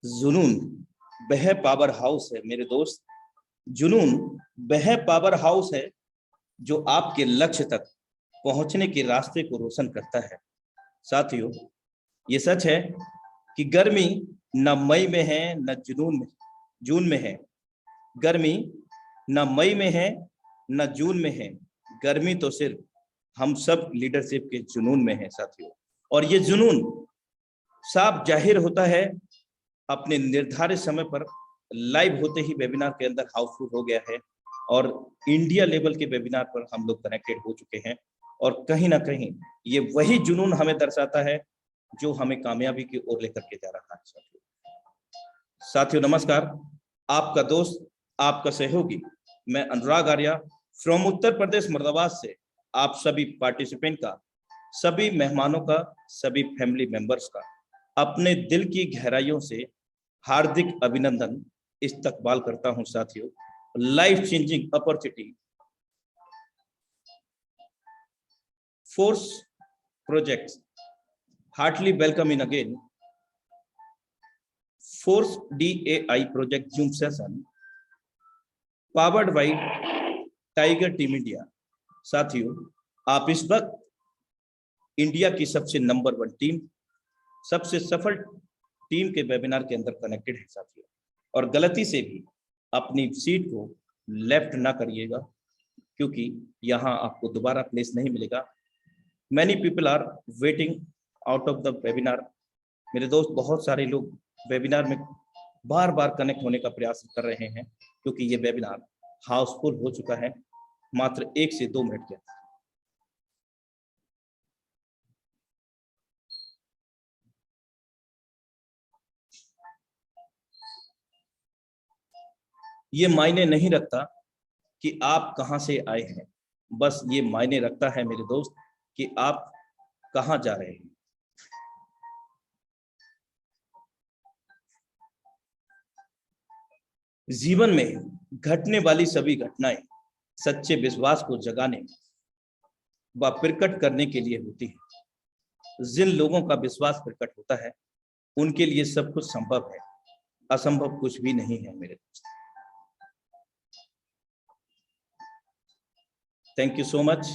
जुनून वह power house है मेरे दोस्त। जुनून वह पावर हाउस है जो आपके लक्ष्य तक पहुंचने के रास्ते को रोशन करता है। साथियों, ये सच है कि गर्मी न मई में है न जून में है। गर्मी न मई में है न जून में है। गर्मी तो सिर्फ हम सब लीडरशिप के जुनून में है साथियों। और ये जुनून साफ जाहिर होता है अपने निर्धारित समय पर। लाइव होते ही वेबिनार के अंदर हाउसफुल हो गया है और इंडिया लेवल के वेबिनार पर हम लोग कनेक्टेड हो चुके हैं। और कहीं ना कहीं ये वही जुनून हमें दर्शाता है जो हमें कामयाबी की ओर लेकर के जा रहा है। साथियों नमस्कार, आपका दोस्त, आपका सहयोगी मैं अनुराग आर्या फ्रॉम उत्तर प्रदेश मुर्दाबाद से आप सभी पार्टिसिपेंट का, सभी मेहमानों का, सभी फैमिली मेंबर्स का अपने दिल की गहराइयों से हार्दिक अभिनंदन इस्तकबाल करता हूं। साथियों, life changing opportunity force projects heartly welcome in again force DAI project zoom session powered by tiger team India. साथियों, आप इस वक्त इंडिया की सबसे नंबर 1 टीम, सबसे सफल टीम के वेबिनार के अंदर कनेक्टेड है साथियों। और गलती से भी अपनी सीट को लेफ्ट ना करिएगा क्योंकि यहाँ आपको दोबारा प्लेस नहीं मिलेगा। Many people are waiting out of the webinar. मेरे दोस्त, बहुत सारे लोग वेबिनार में बार बार कनेक्ट होने का प्रयास कर रहे हैं क्योंकि ये वेबिनार हाउसफुल हो चुका है मात्र 1 से 2 मिनट के अंदर। ये मायने नहीं रखता कि आप कहां से आए हैं, बस ये मायने रखता है मेरे दोस्त कि आप कहां जा रहे हैं। जीवन में घटने वाली सभी घटनाएं सच्चे विश्वास को जगाने व प्रकट करने के लिए होती है। जिन लोगों का विश्वास प्रकट होता है उनके लिए सब कुछ संभव है, असंभव कुछ भी नहीं है मेरे दोस्त। Thank you so much.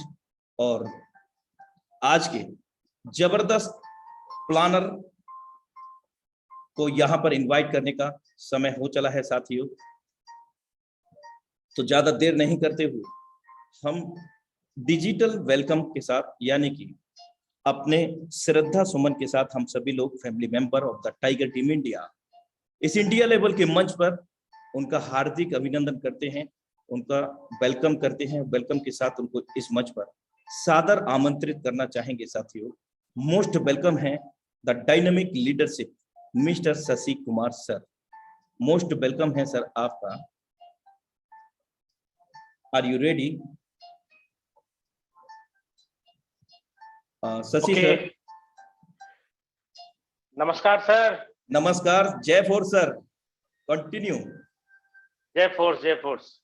और आज के जबरदस्त प्लानर को यहां पर इनवाइट करने का समय हो चला है साथियों। तो ज्यादा देर नहीं करते हुए हम डिजिटल वेलकम के साथ, यानी कि अपने श्रद्धा सुमन के साथ हम सभी लोग family member of the tiger team India इस इंडिया लेवल के मंच पर उनका हार्दिक अभिनंदन करते हैं, उनका वेलकम करते हैं। वेलकम के साथ उनको इस मंच पर सादर आमंत्रित करना चाहेंगे साथियों। मोस्ट वेलकम है the dynamic leadership mister Shashi Kumar sir. Most welcome है सर आपका। Are you ready? Shashi sir. नमस्कार सर। नमस्कार। जय फोर्स सर, कंटिन्यू। जय फोर्स, जय force.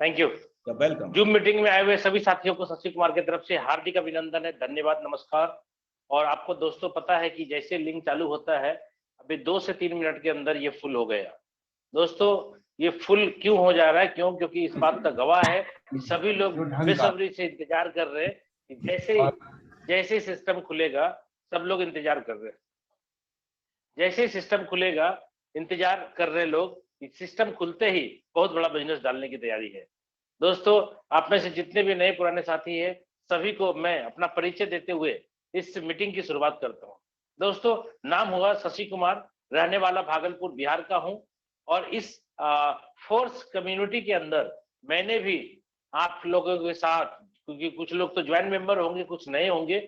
Thank you. Welcome. Zoom meeting में आए हुए सभी साथियों को शशि कुमार की तरफ से हार्दिक अभिनंदन है, धन्यवाद, नमस्कार। और आपको दोस्तों पता है कि जैसे लिंक चालू होता है अभी 2 से 3 मिनट के अंदर ये फुल हो गया। दोस्तों ये फुल क्यों हो जा रहा है? क्योंकि इस बात का गवाह है कि सभी लोग बेसब्री से इंतजार कर रहे हैं कि जैसे सिस्टम खुलेगा, सब लोग इंतजार कर रहे हैं। जैसे सिस्टम खुलेगा इंतजार कर रहे लोग, सिस्टम खुलते ही बहुत बड़ा बिजनेस डालने की तैयारी है। दोस्तों आप में से जितने भी नए पुराने साथी हैं सभी को मैं अपना परिचय देते हुए इस मीटिंग की शुरुआत करता हूं। दोस्तों नाम हुआ शशि कुमार, रहने वाला भागलपुर बिहार का हूं। और इस फोर्स कम्युनिटी के अंदर मैंने भी आप लोगों के साथ, क्योंकि कुछ लोग तो ज्वाइंट मेंबर होंगे, कुछ नए होंगे,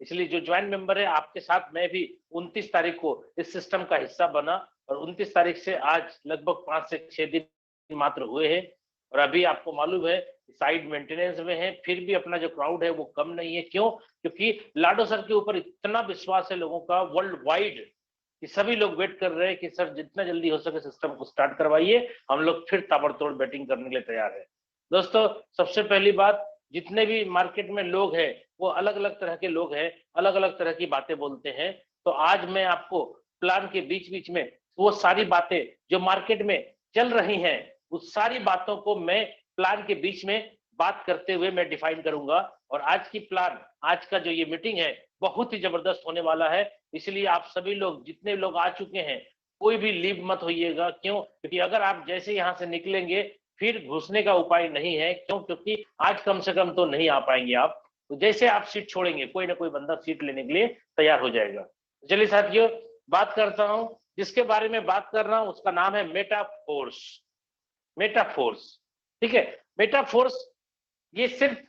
इसलिए जो ज्वाइंट मेंबर है आपके साथ मैं भी 29 तारीख को इस सिस्टम का हिस्सा बना। और 29 तारीख से आज लगभग 5 से 6 दिन मात्र हुए हैं। और अभी आपको मालूम है साइड मेंटेनेंस में है, फिर भी अपना जो क्राउड है वो कम नहीं है। क्यों? क्योंकि लाडो सर के ऊपर इतना विश्वास है लोगों का वर्ल्ड वाइड कि सभी लोग वेट कर रहे हैं कि सर जितना जल्दी हो सके सिस्टम को स्टार्ट करवाइए, हम लोग फिर ताबड़तोड़ बैटिंग करने के लिए तैयार है। दोस्तों सबसे पहली बात, जितने भी मार्केट में लोग हैं वो अलग अलग तरह के लोग हैं, अलग अलग तरह की बातें बोलते हैं। तो आज मैं आपको प्लान के बीच बीच में वो सारी बातें जो मार्केट में चल रही हैं, उस सारी बातों को मैं प्लान के बीच में बात करते हुए मैं डिफाइन करूंगा। और आज की प्लान, आज का जो ये मीटिंग है, बहुत ही जबरदस्त होने वाला है। इसलिए आप सभी लोग, जितने लोग आ चुके हैं, कोई भी लीव मत होइएगा। क्यों? क्योंकि अगर आप जैसे यहाँ से निकलेंगे फिर घुसने का उपाय नहीं है। क्यों? क्योंकि आज कम से कम तो नहीं आ पाएंगे आप। तो जैसे आप सीट छोड़ेंगे, कोई ना कोई बंदा सीट लेने के लिए तैयार हो जाएगा। चलिए साथियों, बात करता हूं। जिसके बारे में बात कर रहा हूं उसका नाम है मेटाफोर्स। मेटाफोर्स, ठीक है। मेटाफोर्स ये सिर्फ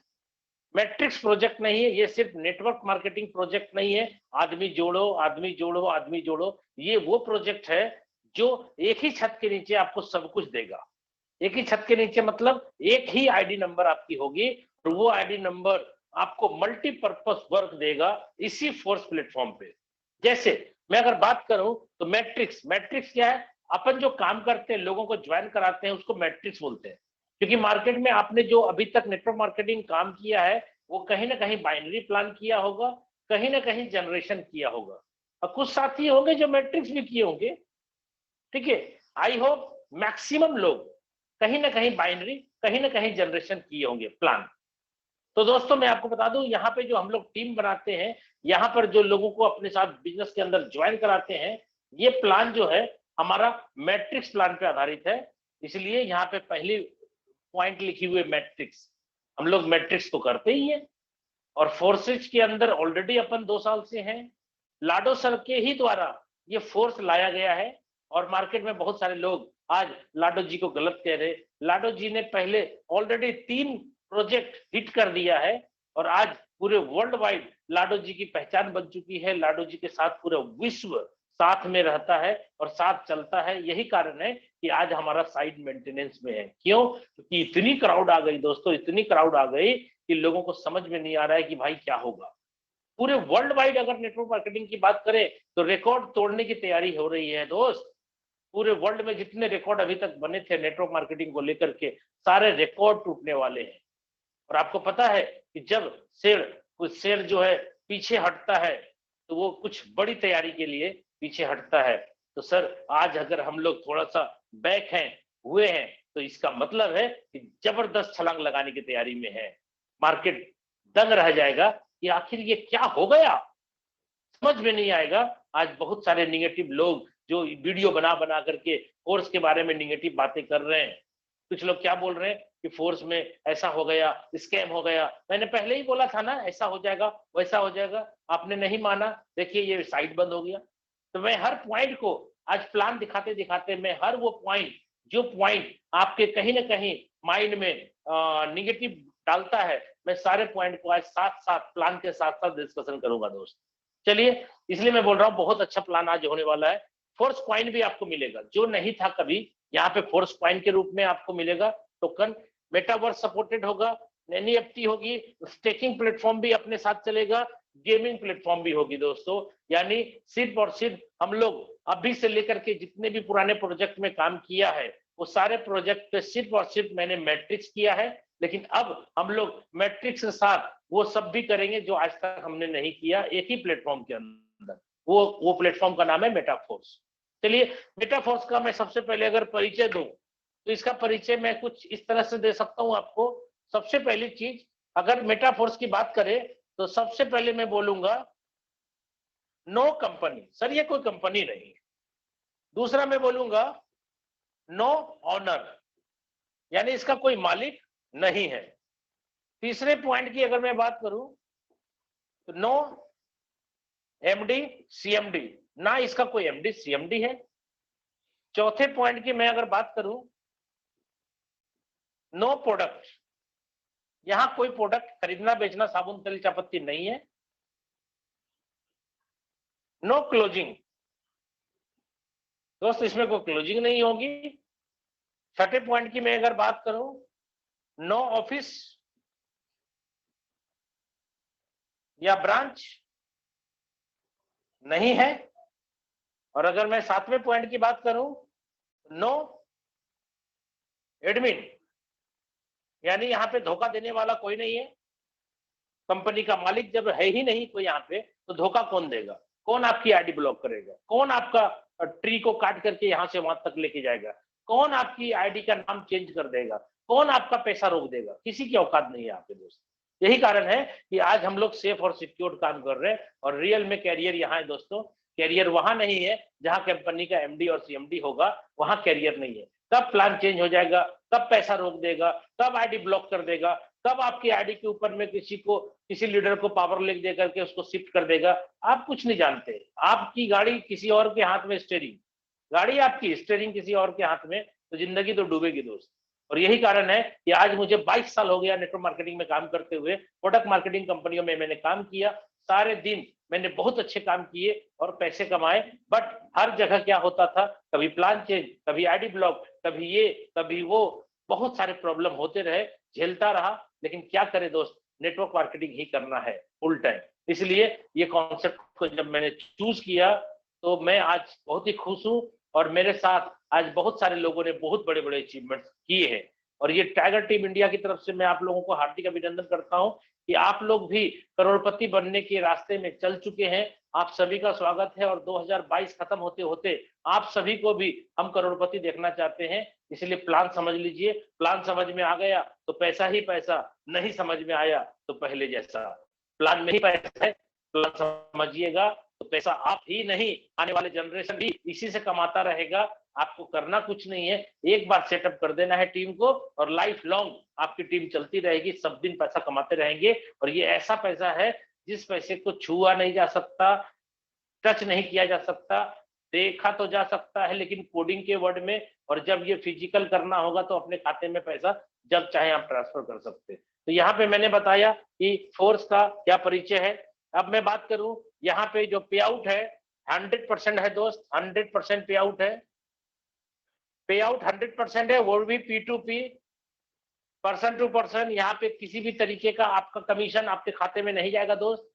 मैट्रिक्स प्रोजेक्ट नहीं है, ये सिर्फ नेटवर्क मार्केटिंग प्रोजेक्ट नहीं है। आदमी जोड़ो, आदमी जोड़ो, आदमी जोड़ो, ये वो प्रोजेक्ट है जो एक ही छत के नीचे आपको सब कुछ देगा। एक ही छत के नीचे मतलब एक ही आईडी नंबर आपकी होगी, और वो आईडी नंबर आपको मल्टीपर्पस वर्क देगा इसी फोर्स प्लेटफॉर्म पे। जैसे मैं अगर बात करूं तो मैट्रिक्स, मैट्रिक्स क्या है? अपन जो काम करते हैं, लोगों को ज्वाइन कराते हैं, उसको मैट्रिक्स बोलते हैं। क्योंकि मार्केट में आपने जो अभी तक नेटवर्क मार्केटिंग काम किया है, वो कहीं ना कहीं बाइनरी प्लान किया होगा, कहीं ना कहीं जनरेशन किया होगा, और कुछ साथी होंगे जो मैट्रिक्स भी किए होंगे, ठीक है। आई होप मैक्सिमम लोग कहीं ना कहीं बाइनरी, कहीं ना कहीं जनरेशन किए होंगे प्लान। तो दोस्तों मैं आपको बता दूं, यहाँ पे जो हम लोग टीम बनाते हैं, यहाँ पर जो लोगों को अपने साथ बिजनेस के अंदर ज्वाइन कराते हैं, ये प्लान जो है हमारा मैट्रिक्स प्लान पे आधारित है। इसलिए यहाँ पे पहली पॉइंट लिखी हुई है मैट्रिक्स। हम लोग मैट्रिक्स तो करते ही है, और फोर्सेज के अंदर ऑलरेडी अपन 2 साल से हैं। लाडो सर के ही द्वारा ये फोर्स लाया गया है, और मार्केट में बहुत सारे लोग आज लाडो जी को गलत कह रहे। लाडो जी ने पहले ऑलरेडी 3 प्रोजेक्ट हिट कर दिया है, और आज पूरे वर्ल्ड वाइड लाडो जी की पहचान बन चुकी है। लाडो जी के साथ पूरा विश्व साथ में रहता है और साथ चलता है। यही कारण है कि आज हमारा साइड मेंटेनेंस में है। क्यों? क्योंकि इतनी क्राउड आ गई दोस्तों, इतनी क्राउड आ गई कि लोगों को समझ में नहीं आ रहा है कि भाई क्या होगा। पूरे वर्ल्ड वाइड अगर नेटवर्क मार्केटिंग की बात करें तो रिकॉर्ड तोड़ने की तैयारी हो रही है दोस्त। पूरे वर्ल्ड में जितने रिकॉर्ड अभी तक बने थे नेटवर्क मार्केटिंग को लेकर के, सारे रिकॉर्ड टूटने वाले हैं। और आपको पता है कि जब कुछ शेर जो है पीछे हटता है, तो वो कुछ बड़ी तैयारी के लिए पीछे हटता है। तो सर आज अगर हम लोग थोड़ा सा बैक हैं, हुए हैं, तो इसका मतलब है कि जबरदस्त छलांग लगाने की तैयारी में है। मार्केट दंग रह जाएगा कि आखिर ये क्या हो गया, समझ में नहीं आएगा। आज बहुत सारे निगेटिव लोग जो वीडियो बना बना करके फोर्स के बारे में निगेटिव बातें कर रहे हैं। कुछ लोग क्या बोल रहे हैं कि फोर्स में ऐसा हो गया, स्कैम हो गया। मैंने पहले ही बोला था ना, ऐसा हो जाएगा, वैसा हो जाएगा। आपने नहीं माना, देखिए ये साइट बंद हो गया। तो मैं हर पॉइंट को आज प्लान दिखाते दिखाते, मैं हर वो पॉइंट, जो पॉइंट आपके कहीं ना कहीं माइंड में निगेटिव डालता है, मैं सारे पॉइंट को आज साथ साथ प्लान के साथ साथ डिस्कशन करूंगा दोस्त। चलिए, इसलिए मैं बोल रहा हूँ बहुत अच्छा प्लान आज होने वाला है। फोर्स कॉइन भी आपको मिलेगा, जो नहीं था कभी, यहाँ पे फोर्स कॉइन के रूप में आपको मिलेगा टोकन। मेटावर्स सपोर्टेड होगा, एनईएफटी होगी, स्टेकिंग प्लेटफॉर्म भी अपने साथ चलेगा, गेमिंग प्लेटफॉर्म भी होगी दोस्तों। यानी सिर्फ और सिर्फ हम लोग अभी से लेकर के जितने भी पुराने प्रोजेक्ट में काम किया है, वो सारे प्रोजेक्ट पे सिर्फ और सिर्फ मैंने मैट्रिक्स किया है। लेकिन अब हम लोग मैट्रिक्स के साथ वो सब भी करेंगे जो आज तक हमने नहीं किया, एक ही प्लेटफॉर्म के अंदर। वो प्लेटफॉर्म का नाम है मेटाफोर्स। चलिए, मेटाफोर्स का मैं सबसे पहले अगर परिचय दूं, तो इसका परिचय मैं कुछ इस तरह से दे सकता हूं आपको। सबसे पहली चीज, अगर मेटाफोर्स की बात करें तो सबसे पहले मैं बोलूंगा नो कंपनी। सर ये कोई कंपनी नहीं है। दूसरा मैं बोलूंगा नो ऑनर, यानी इसका कोई मालिक नहीं है। तीसरे पॉइंट की अगर मैं बात करूं तो नो एमडी सीएमडी, ना इसका कोई एमडी सीएमडी है। चौथे पॉइंट की मैं अगर बात करूं, नो प्रोडक्ट, यहां कोई प्रोडक्ट खरीदना बेचना साबुन तेल चायपत्ती नहीं है। नो क्लोजिंग, दोस्त इसमें कोई क्लोजिंग नहीं होगी। छठे पॉइंट की मैं अगर बात करूं, नो ऑफिस या ब्रांच नहीं है। और अगर मैं सातवें पॉइंट की बात करूं, नो एडमिन, यानी यहां पे धोखा देने वाला कोई नहीं है। कंपनी का मालिक जब है ही नहीं कोई यहाँ पे, तो धोखा कौन देगा? कौन आपकी आईडी ब्लॉक करेगा? कौन आपका ट्री को काट करके यहाँ से वहां तक लेके जाएगा? कौन आपकी आईडी का नाम चेंज कर देगा? कौन आपका पैसा रोक देगा? किसी की औकात नहीं है आपके दोस्त। यही कारण है कि आज हम लोग सेफ और सिक्योर काम कर रहे हैं और रियल में कैरियर यहाँ है दोस्तों। कैरियर वहां नहीं है जहां कंपनी का एमडी और सीएमडी होगा, वहां कैरियर नहीं है। कब प्लान चेंज हो जाएगा, कब पैसा रोक देगा, कब आईडी ब्लॉक कर देगा, कब आपकी आईडी के ऊपर में किसी लीडर को पावर लिख दे करके उसको शिफ्ट कर देगा, आप कुछ नहीं जानते। आपकी गाड़ी किसी और के हाथ में स्टीयरिंग, गाड़ी आपकी स्टीयरिंग किसी और के हाथ में, तो जिंदगी तो डूबेगी दोस्त। और यही कारण है कि आज मुझे 22 साल हो गया नेटवर्क मार्केटिंग में काम करते हुए। प्रोडक्ट मार्केटिंग कंपनियों में मैंने काम किया, सारे दिन मैंने बहुत अच्छे काम किए और पैसे कमाए। बट हर जगह क्या होता था, कभी प्लान चेंज, कभी आईडी ब्लॉक, कभी ये कभी वो, बहुत सारे प्रॉब्लम होते रहे, झेलता रहा। लेकिन क्या करे दोस्त, नेटवर्क मार्केटिंग ही करना है फुल टाइम। इसलिए ये कॉन्सेप्ट को जब मैंने चूज किया तो मैं आज बहुत ही खुश हूँ और मेरे साथ आज बहुत सारे लोगों ने बहुत बड़े बड़े अचीवमेंट्स किए हैं। और ये टाइगर टीम इंडिया की तरफ से मैं आप लोगों को हार्दिक अभिनंदन करता हूं कि आप लोग भी करोड़पति बनने के रास्ते में चल चुके हैं। आप सभी का स्वागत है और 2022 खत्म होते होते आप सभी को भी हम करोड़पति देखना चाहते हैं। इसलिए प्लान समझ लीजिए, प्लान समझ में आ गया तो पैसा ही पैसा, नहीं समझ में आया तो पहले जैसा। प्लान में ही पैसा है, प्लान समझिएगा तो पैसा आप ही नहीं, आने वाले जनरेशन भी इसी से कमाता रहेगा। आपको करना कुछ नहीं है, एक बार सेटअप कर देना है टीम को और लाइफ लॉन्ग आपकी टीम चलती रहेगी, सब दिन पैसा कमाते रहेंगे। और ये ऐसा पैसा है जिस पैसे को छुआ नहीं जा सकता, टच नहीं किया जा सकता, देखा तो जा सकता है लेकिन कोडिंग के वर्ड में, और जब ये फिजिकल करना होगा तो अपने खाते में पैसा जब चाहे आप ट्रांसफर कर सकते हैं। तो यहाँ पे मैंने बताया कि फोर्स का क्या परिचय है। अब मैं बात करूं, यहाँ पे जो पे आउट है 100% है दोस्त, 100% पे आउट है। पे आउट 100% है, वो भी P2P, पर्सन टू पर्सन। यहाँ पे किसी भी तरीके का आपका कमीशन आपके खाते में नहीं जाएगा दोस्त।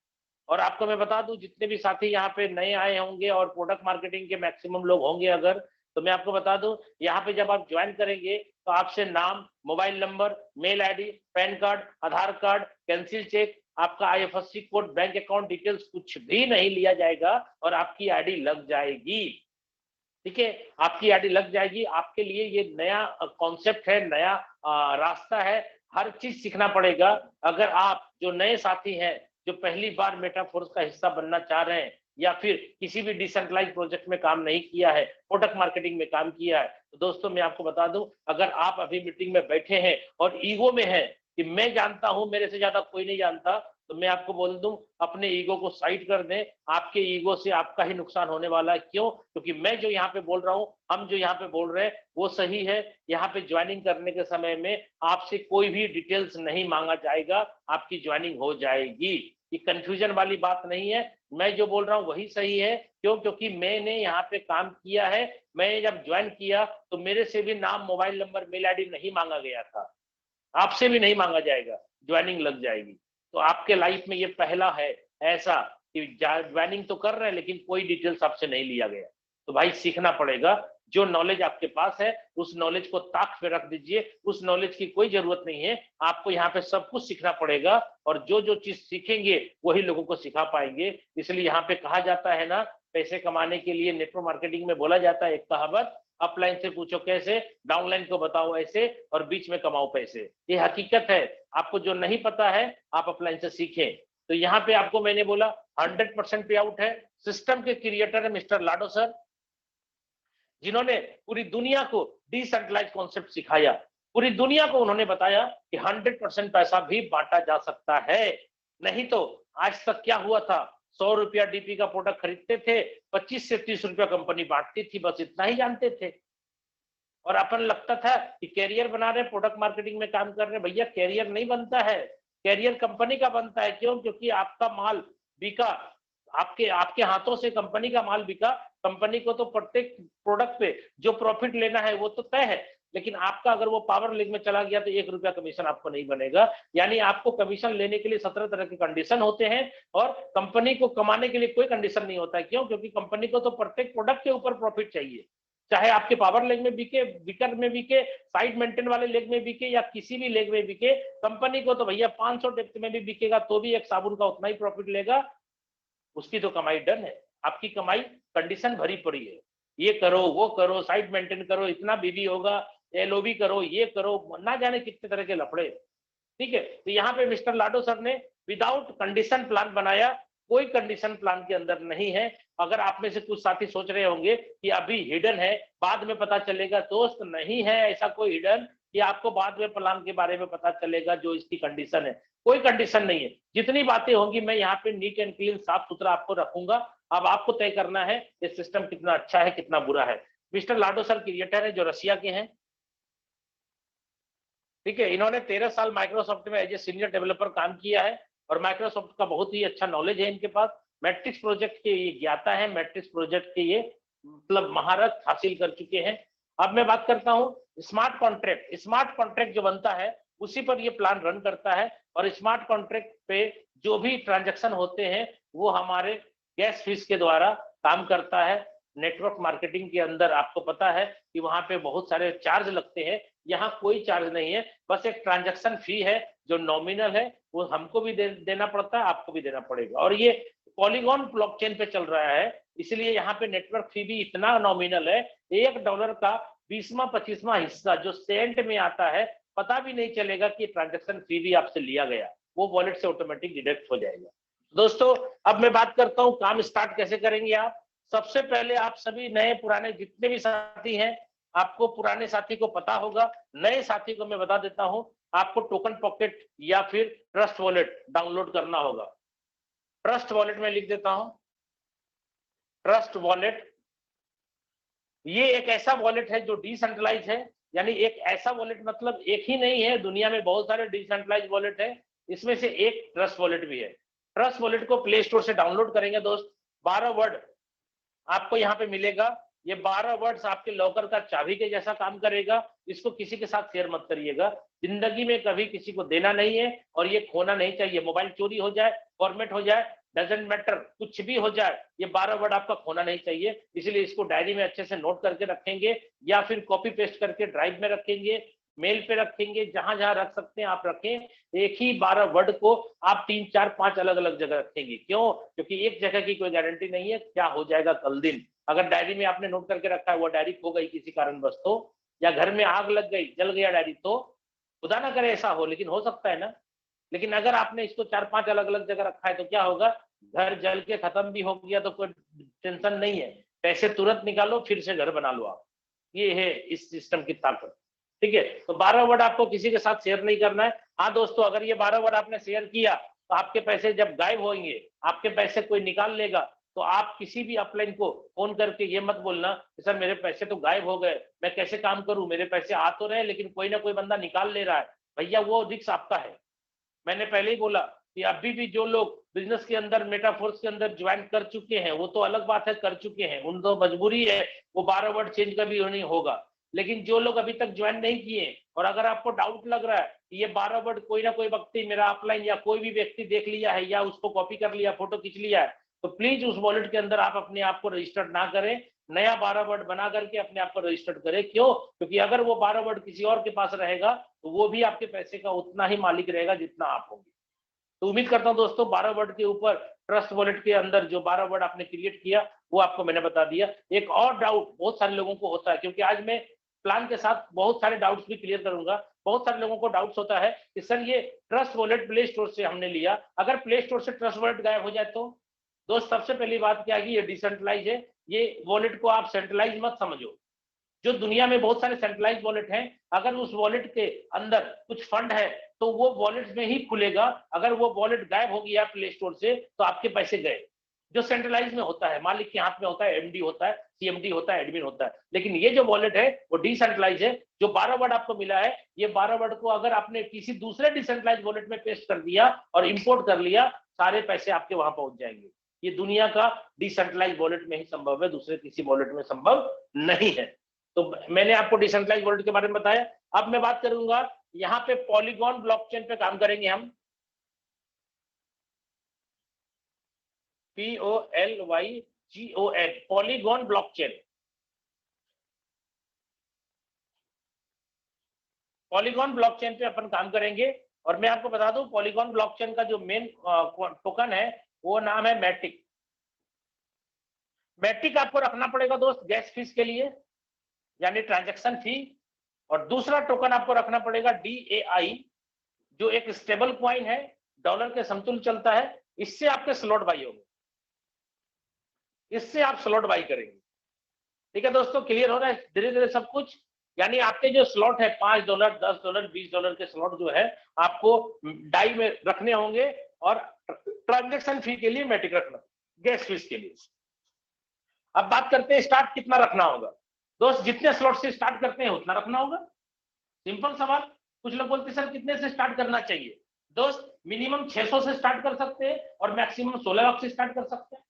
और आपको मैं बता दूं, जितने भी साथी यहाँ पे नए आए होंगे और प्रोडक्ट मार्केटिंग के मैक्सिमम लोग होंगे अगर, तो मैं आपको बता दूं, यहाँ पे जब आप ज्वाइन करेंगे तो आपसे नाम, mobile number, mail ID, PAN card, Aadhaar card, cancel cheque, आपका IFSC code, bank account details कुछ भी नहीं लिया जाएगा और आपकी आईडी लग जाएगी। ठीक है, आपकी आईडी लग जाएगी। आपके लिए ये नया कॉन्सेप्ट है, नया रास्ता है, हर चीज सीखना पड़ेगा। अगर आप जो नए साथी हैं, जो पहली बार मेटाफोर्स का हिस्सा बनना चाह रहे हैं या फिर किसी भी डिसेंट्रलाइज प्रोजेक्ट में काम नहीं किया है, प्रोडक्ट मार्केटिंग में काम किया है, तो दोस्तों मैं आपको बता दूं, अगर आप अभी मीटिंग में बैठे हैं और ईगो में है कि मैं जानता हूं, मेरे से ज्यादा कोई नहीं जानता, तो मैं आपको बोल दूं, अपने ईगो को साइड कर दें। आपके ईगो से आपका ही नुकसान होने वाला है। क्यों? क्योंकि मैं जो यहाँ पे बोल रहा हूँ, हम जो यहाँ पे बोल रहे हैं वो सही है। यहाँ पे ज्वाइनिंग करने के समय में आपसे कोई भी डिटेल्स नहीं मांगा जाएगा, आपकी ज्वाइनिंग हो जाएगी। ये कंफ्यूजन वाली बात नहीं है, मैं जो बोल रहा हूँ वही सही है। क्यों? क्योंकि मैंने यहाँ पे काम किया है। मैंने जब ज्वाइन किया तो मेरे से भी नाम, मोबाइल नंबर, मेल आईडी नहीं मांगा गया था, आपसे भी नहीं मांगा जाएगा, ज्वाइनिंग लग जाएगी। तो आपके लाइफ में ये पहला है ऐसा कि ज्वाइनिंग तो कर रहे हैं लेकिन कोई डिटेल्स आपसे नहीं लिया गया। तो भाई सीखना पड़ेगा। जो नॉलेज आपके पास है उस नॉलेज को ताक पे रख दीजिए, उस नॉलेज की कोई जरूरत नहीं है। आपको यहाँ पे सब कुछ सीखना पड़ेगा और जो जो चीज सीखेंगे वही लोगों को सिखा पाएंगे। इसलिए यहाँ पे कहा जाता है ना, पैसे कमाने के लिए नेटवर्क मार्केटिंग में बोला जाता है एक कहावत, अपलाइन से पूछो कैसे, डाउनलाइन को बताओ ऐसे, और बीच में कमाओ पैसे। ये हकीकत है। आपको जो नहीं पता है आप अपलाइन से सीखें। तो यहाँ पे आपको मैंने बोला 100% पे आउट है। सिस्टम के क्रिएटर है मिस्टर लाडो सर, जिन्होंने पूरी दुनिया को डिसेंट्रलाइज कॉन्सेप्ट सिखाया। पूरी दुनिया को उन्होंने बताया कि 100% पैसा भी बांटा जा सकता है। नहीं तो आज तक क्या हुआ था, 100 रुपया डीपी का प्रोडक्ट खरीदते थे, 25 से 30 रुपया कंपनी बांटती थी, बस इतना ही जानते थे। और अपन लगता था कि कैरियर बना रहे, प्रोडक्ट मार्केटिंग में काम कर रहे। भैया कैरियर नहीं बनता है, कैरियर कंपनी का बनता है। क्यों? क्योंकि आपका माल बिका, आपके आपके हाथों से कंपनी का माल बिका। कंपनी को तो प्रत्येक प्रोडक्ट पे जो प्रॉफिट लेना है वो तो तय है, लेकिन आपका अगर वो पावर लीग में चला गया तो 1 रुपया कमीशन आपको नहीं बनेगा। यानी आपको कमीशन लेने के लिए 17 तरह के कंडीशन होते हैं और कंपनी को कमाने के लिए कोई कंडीशन नहीं होता है। क्यों? क्योंकि कंपनी को तो प्रत्येक प्रोडक्ट के ऊपर प्रॉफिट चाहिए, चाहे आपके पावर लेग में बिके, बिकर में बिके, साइड मेंटेन वाले लेग में बिके या किसी भी लेग में बिके। कंपनी को तो भैया 500 डेप्थ में भी बिकेगा तो भी एक साबुन का उतना ही प्रॉफिट लेगा, उसकी तो कमाई डन है। आपकी कमाई कंडीशन भरी पड़ी है। ये करो, वो करो, साइट मेंटेन करो, इतना बीबी होगा, एलओबी करो, ये करो, ना जाने कितने तरह के लफड़े। ठीक है, तो यहाँ पे मिस्टर लाडो सर ने विदाउट कंडीशन प्लान बनाया, कोई कंडीशन प्लान के अंदर नहीं है। अगर आप में से कुछ साथी सोच रहे होंगे कि अभी हिडन है, बाद में पता चलेगा, दोस्त नहीं है ऐसा कोई हिडन कि आपको बाद में प्लान के बारे में पता चलेगा जो इसकी कंडीशन है। कोई कंडीशन नहीं है, जितनी बातें होंगी मैं यहाँ पे नीट एंड क्लीन साफ सुथरा आपको रखूंगा। अब आपको तय करना है ये सिस्टम कितना अच्छा है कितना बुरा है। मिस्टर लाडो सर क्रिएटर है जो रशिया के हैं। ठीक है, इन्होंने 13 साल माइक्रोसॉफ्ट में एज ए सीनियर डेवलपर काम किया है और माइक्रोसॉफ्ट का बहुत ही अच्छा नॉलेज है इनके पास। मैट्रिक्स प्रोजेक्ट के ये ज्ञाता है, मैट्रिक्स प्रोजेक्ट के ये मतलब महारत हासिल कर चुके हैं। अब मैं बात करता हूं स्मार्ट कॉन्ट्रैक्ट। स्मार्ट कॉन्ट्रैक्ट जो बनता है उसी पर ये प्लान रन करता है और स्मार्ट कॉन्ट्रैक्ट पे जो भी ट्रांजैक्शन होते हैं वो हमारे गैस फीस के द्वारा काम करता है। नेटवर्क मार्केटिंग के अंदर आपको पता है कि वहां पे बहुत सारे चार्ज लगते हैं, यहाँ कोई चार्ज नहीं है, बस एक ट्रांजैक्शन फी है जो नॉमिनल है, वो हमको भी देना पड़ता है, आपको भी देना पड़ेगा। और ये पॉलीगॉन ब्लॉकचेन पे चल रहा है, इसलिए यहाँ पे नेटवर्क फी भी इतना नॉमिनल है, $1 का 20वां-25वां हिस्सा जो सेंट में आता है, पता भी नहीं चलेगा कि ट्रांजैक्शन फी भी आपसे लिया गया, वो वॉलेट से ऑटोमेटिक डिडक्ट हो जाएगा। दोस्तों अब मैं बात करता हूँ काम स्टार्ट कैसे करेंगे आप। सबसे पहले आप सभी नए पुराने जितने भी साथी हैं, आपको पुराने साथी को पता होगा, नए साथी को मैं बता देता हूं, आपको टोकन पॉकेट या फिर ट्रस्ट वॉलेट डाउनलोड करना होगा। ट्रस्ट वॉलेट में लिख देता हूं, ट्रस्ट वॉलेट ये एक ऐसा वॉलेट है जो डिसेंट्रलाइज है, यानी एक ऐसा वॉलेट मतलब एक ही नहीं है, दुनिया में बहुत सारे डिसेंट्रलाइज वॉलेट है, इसमें से एक ट्रस्ट वॉलेट भी है। ट्रस्ट वॉलेट को प्ले स्टोर से डाउनलोड करेंगे दोस्त। 12 वर्ड आपको यहाँ पे मिलेगा, ये 12 वर्ड्स आपके लॉकर का चाबी के जैसा काम करेगा। इसको किसी के साथ शेयर मत करिएगा, जिंदगी में कभी किसी को देना नहीं है और ये खोना नहीं चाहिए। मोबाइल चोरी हो जाए, फॉर्मेट हो जाए, डजेंट मैटर, कुछ भी हो जाए, ये 12 वर्ड आपका खोना नहीं चाहिए। इसलिए इसको डायरी में अच्छे से नोट करके रखेंगे या फिर कॉपी पेस्ट करके ड्राइव में रखेंगे, मेल पे रखेंगे, जहां जहां रख सकते हैं आप रखें। एक ही 12 वर्ड को आप 3, 4, 5 अलग अलग जगह रखेंगे। क्यों? क्योंकि एक जगह की कोई गारंटी नहीं है क्या हो जाएगा कल दिन। अगर डायरी में आपने नोट करके रखा है, वो डायरी खो गई किसी कारणवश तो, या घर में आग लग गई, जल गया डायरी तो, खुदा ना करे ऐसा हो, लेकिन हो सकता है ना। लेकिन अगर आपने इसको 4-5 अलग अलग जगह रखा है तो क्या होगा, घर जल के खत्म भी हो गया तो कोई टेंशन नहीं है, पैसे तुरंत निकालो फिर से घर बना लो आप। ये है इस सिस्टम की ताकत। ठीक है, तो 12 वर्ड आपको किसी के साथ शेयर नहीं करना है। हाँ दोस्तों, अगर ये 12 वर्ड आपने शेयर किया तो आपके पैसे जब गायब होंगे, आपके पैसे कोई निकाल लेगा, तो आप किसी भी अपलाइन को फोन करके ये मत बोलना कि सर मेरे पैसे तो गायब हो गए, मैं कैसे काम करूं, मेरे पैसे आ तो रहे लेकिन कोई ना कोई बंदा निकाल ले रहा है। भैया वो रिस्क आपका है। मैंने पहले ही बोला कि अभी भी जो लोग बिजनेस के अंदर मेटाफोर्स के अंदर ज्वाइन कर चुके हैं वो तो अलग बात है, कर चुके हैं, उन तो मजबूरी है, वो 12 वर्ड चेंज कभी नहीं होगा। लेकिन जो लोग अभी तक ज्वाइन नहीं किए और अगर आपको डाउट लग रहा है कि ये 12 वर्ड कोई ना कोई व्यक्ति मेरा अपलाइन या कोई भी व्यक्ति देख लिया है या उसको कॉपी कर लिया, फोटो खींच लिया है, तो प्लीज उस वॉलेट के अंदर आप अपने आप को रजिस्टर्ड ना करें, नया 12 वर्ड बना करके अपने आप को रजिस्टर्ड करें। क्यों? क्योंकि अगर वो 12 वर्ड किसी और के पास रहेगा तो वो भी आपके पैसे का उतना ही मालिक रहेगा जितना आप होंगे। तो उम्मीद करता हूं दोस्तों 12 वर्ड के ऊपर ट्रस्ट वॉलेट के अंदर जो 12 वर्ड आपने क्रिएट किया वो आपको मैंने बता दिया। एक और डाउट बहुत सारे लोगों को होता है, क्योंकि आज मैं प्लान के साथ बहुत सारे डाउट्स भी क्लियर करूंगा। बहुत सारे लोगों को डाउट्स होता है कि सर ये ट्रस्ट वॉलेट प्ले स्टोर से हमने लिया, अगर प्ले स्टोर से ट्रस्ट वॉलेट गायब हो जाए तो? दोस्त सबसे पहली बात क्या है कि ये डिसेंट्रलाइज है, ये वॉलेट को आप सेंट्रलाइज मत समझो। जो दुनिया में बहुत सारे सेंट्रलाइज वॉलेट हैं, अगर उस वॉलेट के अंदर कुछ फंड है तो वो वॉलेट में ही खुलेगा। अगर वो वॉलेट गायब हो गया प्ले स्टोर से तो आपके पैसे गए। जो सेंट्रलाइज में होता है, मालिक के हाथ में होता है, एमडी होता है, सीएमडी होता है, एडमिन होता है। लेकिन ये जो वॉलेट है वो डिसेंट्रलाइज है। जो 12 वर्ड आपको मिला है, ये 12 वर्ड को अगर आपने किसी दूसरे डिसेंट्रलाइज वॉलेट में पेस्ट कर दिया और इंपोर्ट कर लिया, सारे पैसे आपके वहां पहुंच जाएंगे। ये दुनिया का डिसेंट्रलाइज वॉलेट में ही संभव है, दूसरे किसी वॉलेट में संभव नहीं है। तो मैंने आपको डिसेंट्रलाइज वॉलेट के बारे में बताया। अब मैं बात करूंगा यहाँ पे पॉलीगॉन ब्लॉकचेन पे काम करेंगे हम। POLYGON, polygon blockchain. Polygon blockchain पे अपन काम करेंगे और मैं आपको बता दूं पॉलीगॉन ब्लॉकचेन का जो मेन टोकन है वो नाम है मैटिक। मैट्रिक आपको रखना पड़ेगा दोस्त गैस फीस के लिए, यानी ट्रांजैक्शन फी, और दूसरा टोकन आपको रखना पड़ेगा DAI, जो एक स्टेबल कॉइन है, डॉलर के समतुल्य चलता है। इससे आपके स्लॉट बाई होंगे, इससे आप स्लॉट बाई करेंगे। ठीक है दोस्तों, क्लियर हो रहा है धीरे धीरे सब कुछ। यानी आपके जो स्लॉट है $5, $10, $20 के स्लॉट जो है आपको डाई में रखने होंगे, और ट्रांजैक्शन फी के लिए मैट्रिक रखना, गैस फीस के लिए। अब बात करते हैं स्टार्ट कितना रखना होगा। दोस्त जितने स्लॉट से स्टार्ट करते हैं उतना रखना होगा, सिंपल सवाल। कुछ लोग बोलते सर कितने से स्टार्ट करना चाहिए। दोस्त मिनिमम 600 से स्टार्ट कर सकते हैं और मैक्सिमम 16 लाख से स्टार्ट कर सकते हैं।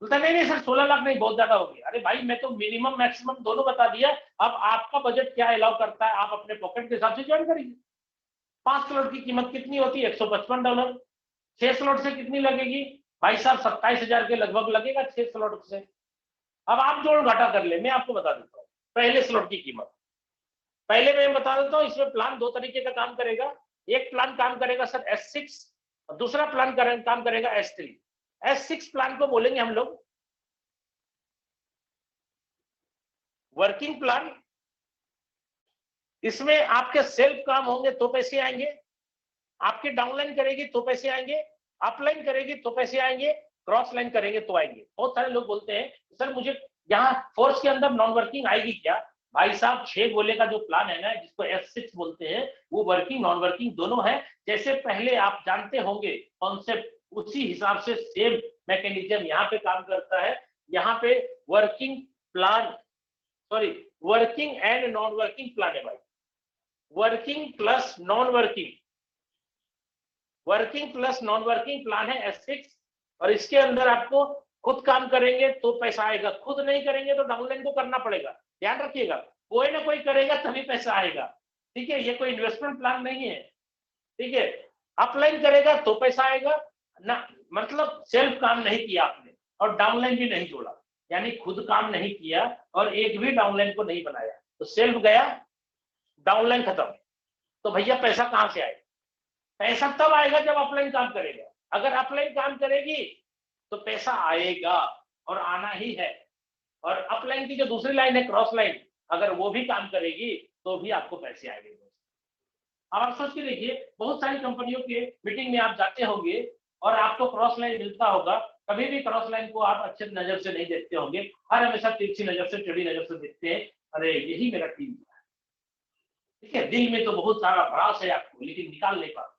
बोलता नहीं नहीं सर 16 लाख नहीं, बहुत ज्यादा हो गया। अरे भाई मैं तो मिनिमम मैक्सिमम दोनों बता दिया, अब आपका बजट क्या अलाउ करता है, आप अपने पॉकेट के हिसाब से ज्वाइन करिए। 5 स्लॉट की कीमत कितनी होती है, $155। 6 स्लॉट से कितनी लगेगी भाई साहब, 27,000 के लगभग लगेगा 6 स्लॉट से। अब आप जोड़ घटा कर ले, मैं आपको बता देता हूँ पहले स्लॉट की कीमत। पहले मैं बता देता हूँ, इसमें प्लान दो तरीके का काम करेगा। एक प्लान काम करेगा सर S6 और दूसरा प्लान काम करेगा S3। S6 प्लान को बोलेंगे हम लोग वर्किंग प्लान। इसमें आपके सेल्फ काम होंगे तो पैसे आएंगे, आपके डाउनलाइन करेगी तो पैसे आएंगे, अपलाइन करेगी तो पैसे आएंगे, क्रॉस लाइन करेंगे तो आएंगे। बहुत सारे लोग बोलते हैं सर मुझे यहाँ फोर्स के अंदर नॉन वर्किंग आएगी क्या। भाई साहब 6 गोले का जो प्लान है ना, जिसको S6 बोलते हैं, वो वर्किंग नॉन वर्किंग दोनों है। जैसे पहले आप जानते होंगे कॉन्सेप्ट, उसी हिसाब से सेम मैकेनिज्म यहाँ पे काम करता है। यहाँ पे working plan, sorry working and non working plan है भाई, working plus non working, working plus non working plan है S6। और इसके अंदर आपको खुद काम करेंगे तो पैसा आएगा, खुद नहीं करेंगे तो डाउनलाइन को करना पड़ेगा। ध्यान रखिएगा, कोई ना कोई करेगा तभी पैसा आएगा। ठीक है, ये कोई इन्वेस्टमेंट प्लान नहीं है। ठीक है, अपलाइन करेगा तो पैसा आएगा ना, मतलब सेल्फ काम नहीं किया आपने और डाउनलाइन भी नहीं जोड़ा, यानी खुद काम नहीं किया और एक भी डाउनलाइन को नहीं बनाया, तो सेल्फ गया, डाउनलाइन खत्म। तो भैया पैसा कहां से आएगा, पैसा तब आएगा जब अपलाइन काम करेगा। अगर अपलाइन काम करेगी तो पैसा आएगा और आना ही है। और अपलाइन की जो दूसरी लाइन है क्रॉस लाइन, अगर वो भी काम करेगी तो भी आपको पैसे आएंगे। अब आप सोच के देखिए, बहुत सारी कंपनियों के मीटिंग में आप जाते होंगे और आपको क्रॉस लाइन मिलता होगा, कभी भी क्रॉस लाइन को आप अच्छे नजर से नहीं देखते होंगे, हर हमेशा तिरछी नजर से, टेढ़ी नजर से देखते हैं, अरे यही मेरा टीम है। ठीक है, दिल में तो बहुत सारा भरास है आपको, लेकिन निकाल नहीं पाते।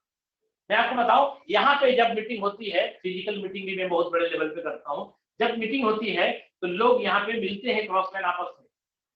मैं आपको बताऊं, यहाँ पे जब मीटिंग होती है, फिजिकल मीटिंग भी मैं बहुत बड़े लेवल पे करता हूँ, जब मीटिंग होती है तो लोग यहाँ पे मिलते हैं क्रॉस लाइन आपस में,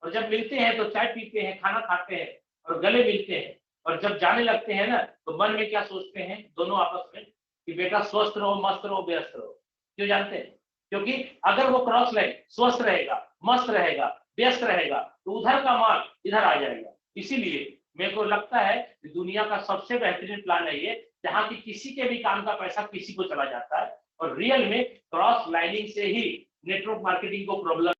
और जब मिलते हैं तो चाय पीते हैं, खाना खाते हैं और गले मिलते हैं, और जब जाने लगते हैं ना तो मन में क्या सोचते हैं दोनों आपस में कि बेटा स्वस्थ रहो, मस्त रहो, व्यस्त रहो। क्यों जानते हैं? क्योंकि अगर वो क्रॉस लाइन स्वस्थ रहेगा, मस्त रहेगा, व्यस्त रहेगा, तो उधर का माल इधर आ जाएगा। इसीलिए मेरे को लगता है कि दुनिया का सबसे बेहतरीन प्लान है ये, जहां की किसी के भी काम का पैसा किसी को चला जाता है, और रियल में क्रॉस लाइनिंग से ही नेटवर्क मार्केटिंग को प्रॉब्लम।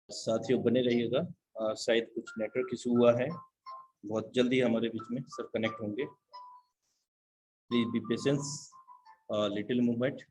साथियों बने रहिएगा, शायद कुछ नेटवर्क इशू हुआ है, बहुत जल्दी हमारे बीच में सर कनेक्ट होंगे। Please be patience, little movement.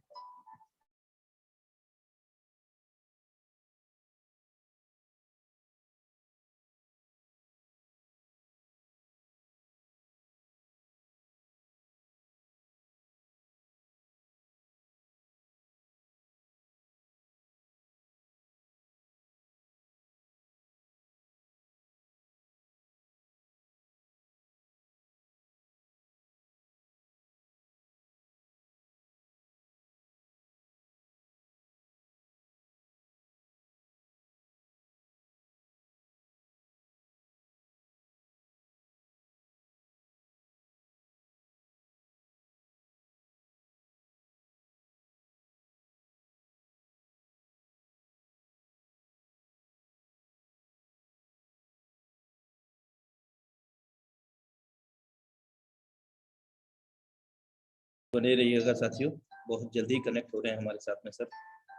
बने रहिएगा साथियों, बहुत जल्दी कनेक्ट हो रहे हैं हमारे साथ में सर,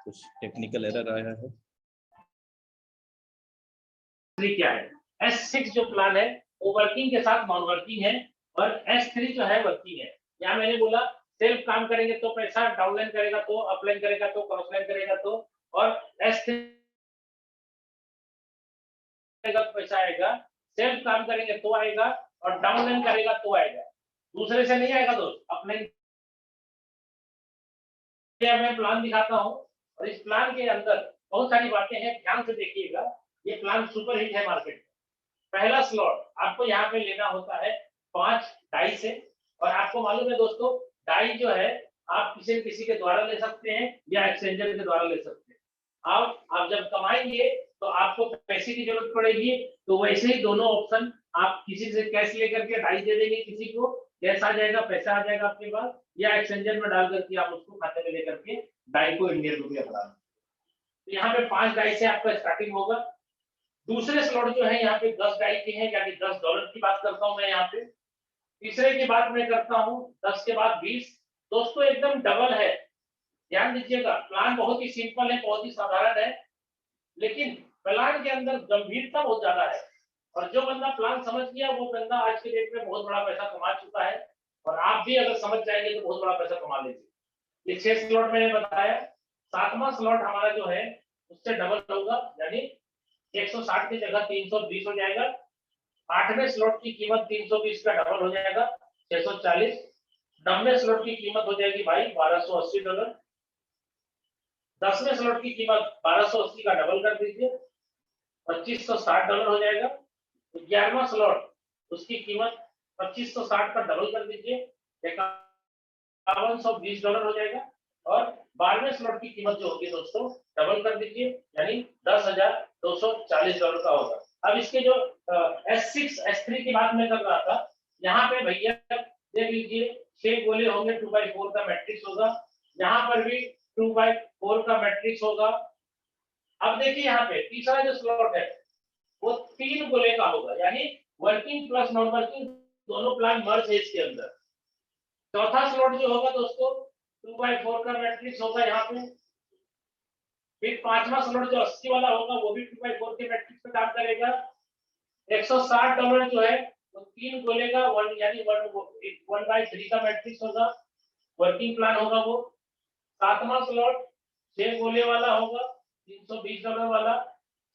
कुछ टेक्निकल एरर आया है। क्या है S6 जो प्लान है वो वर्किंग के साथ नॉन वर्किंग है, और S3 जो है वर्किंग है। यहाँ मैंने बोला सेल्फ काम करेंगे तो पैसा, डाउनलाइन करेगा तो, अपलाइन करेगा तो, क्रॉसलाइन करेगा तो, और S3 करेगा तो पैसा आएगा, सेल्फ काम करेंगे तो आएगा, और डाउनलाइन करेगा तो आएगा, दूसरे से नहीं आएगा दोस्त। अपने मैं प्लान दिखाता हूँ, और इस प्लान के अंदर बहुत सारी बातें हैं, ध्यान से देखिएगा। ये प्लान सुपर हिट है मार्केट में। पहला स्लॉट आपको यहाँ पे लेना होता है 5 डाई से, और आपको मालूम है दोस्तों, डाई जो है आप किसी न किसी के द्वारा ले सकते हैं या एक्सचेंजर के द्वारा ले सकते हैं। आप जब कमाएंगे तो आपको पैसे की जरूरत पड़ेगी, तो वैसे ही दोनों ऑप्शन, आप किसी से कैश लेकर के डाई दे देंगे, किसी को कैश आ जाएगा, पैसा आ जाएगा आपके पास, या एक्सचेंजर में डाल करके आप उसको खाते में लेकर के डाई को इंडियन रुपया बना। तो यहाँ पे 5 डाई से आपका स्टार्टिंग होगा। दूसरे स्लॉट जो है यहाँ पे 10 डाई के हैं, यानी $10 की बात करता हूँ मैं यहाँ पे। तीसरे की बात मैं करता हूँ 10 के बाद 20। दोस्तों एकदम डबल है, ध्यान दीजिएगा। प्लान बहुत ही सिंपल है, बहुत ही साधारण है, लेकिन प्लान के अंदर गंभीरता बहुत ज्यादा है। और जो बंदा प्लान समझ गया वो बंदा आज के डेट में बहुत बड़ा पैसा कमा चुका है, और आप भी अगर समझ जाएंगे तो बहुत बड़ा पैसा कमा लीजिए। ये 6 स्लॉट मैंने बताया, 7वां स्लॉट हमारा जो है उससे डबल होगा, यानी 160 की जगह 320 हो जाएगा। 8वें स्लॉट की कीमत 320 का डबल हो जाएगा, 640। 9वें स्लॉट की कीमत हो जाएगी भाई $1280। 10वें स्लॉट की कीमत 1280 का डबल कर दीजिए, $2560 हो जाएगा। 11वां स्लॉट, उसकी कीमत 2560 का डबल कर दीजिए, $5120 हो जाएगा। और 12वें स्लॉट की कीमत जो होगी दोस्तों डबल कर दीजिए, यानी $10,240 का होगा। अब इसके जो S6 S3 की बात मैं कर रहा था, यहाँ पे भैया देख लीजिए 6 गोले होंगे, 2x4 का मैट्रिक्स होगा, यहाँ पर भी 2x4 का मैट्रिक्स होगा। अब देखिए यहाँ पे तीसरा जो स्लॉट है वो 3 गोले का होगा, यानी वर्किंग प्लस नॉन वर्किंग दोनों प्लान मर्ज है इसके अंदर। चौथा स्लॉट जो होगा दोस्तों 2x4 का मैट्रिक्स होगा यहाँ पे। फिर 5वां स्लॉट जो 80 वाला होगा वो भी 2x4 के मैट्रिक्स पे काम करेगा। $160 जो है वो 3 गोले का यानी 1/3 का मैट्रिक्स होगा, वर्किंग प्लान होगा वो। 7वां स्लॉट 6 गोले वाला होगा, $320 वाला।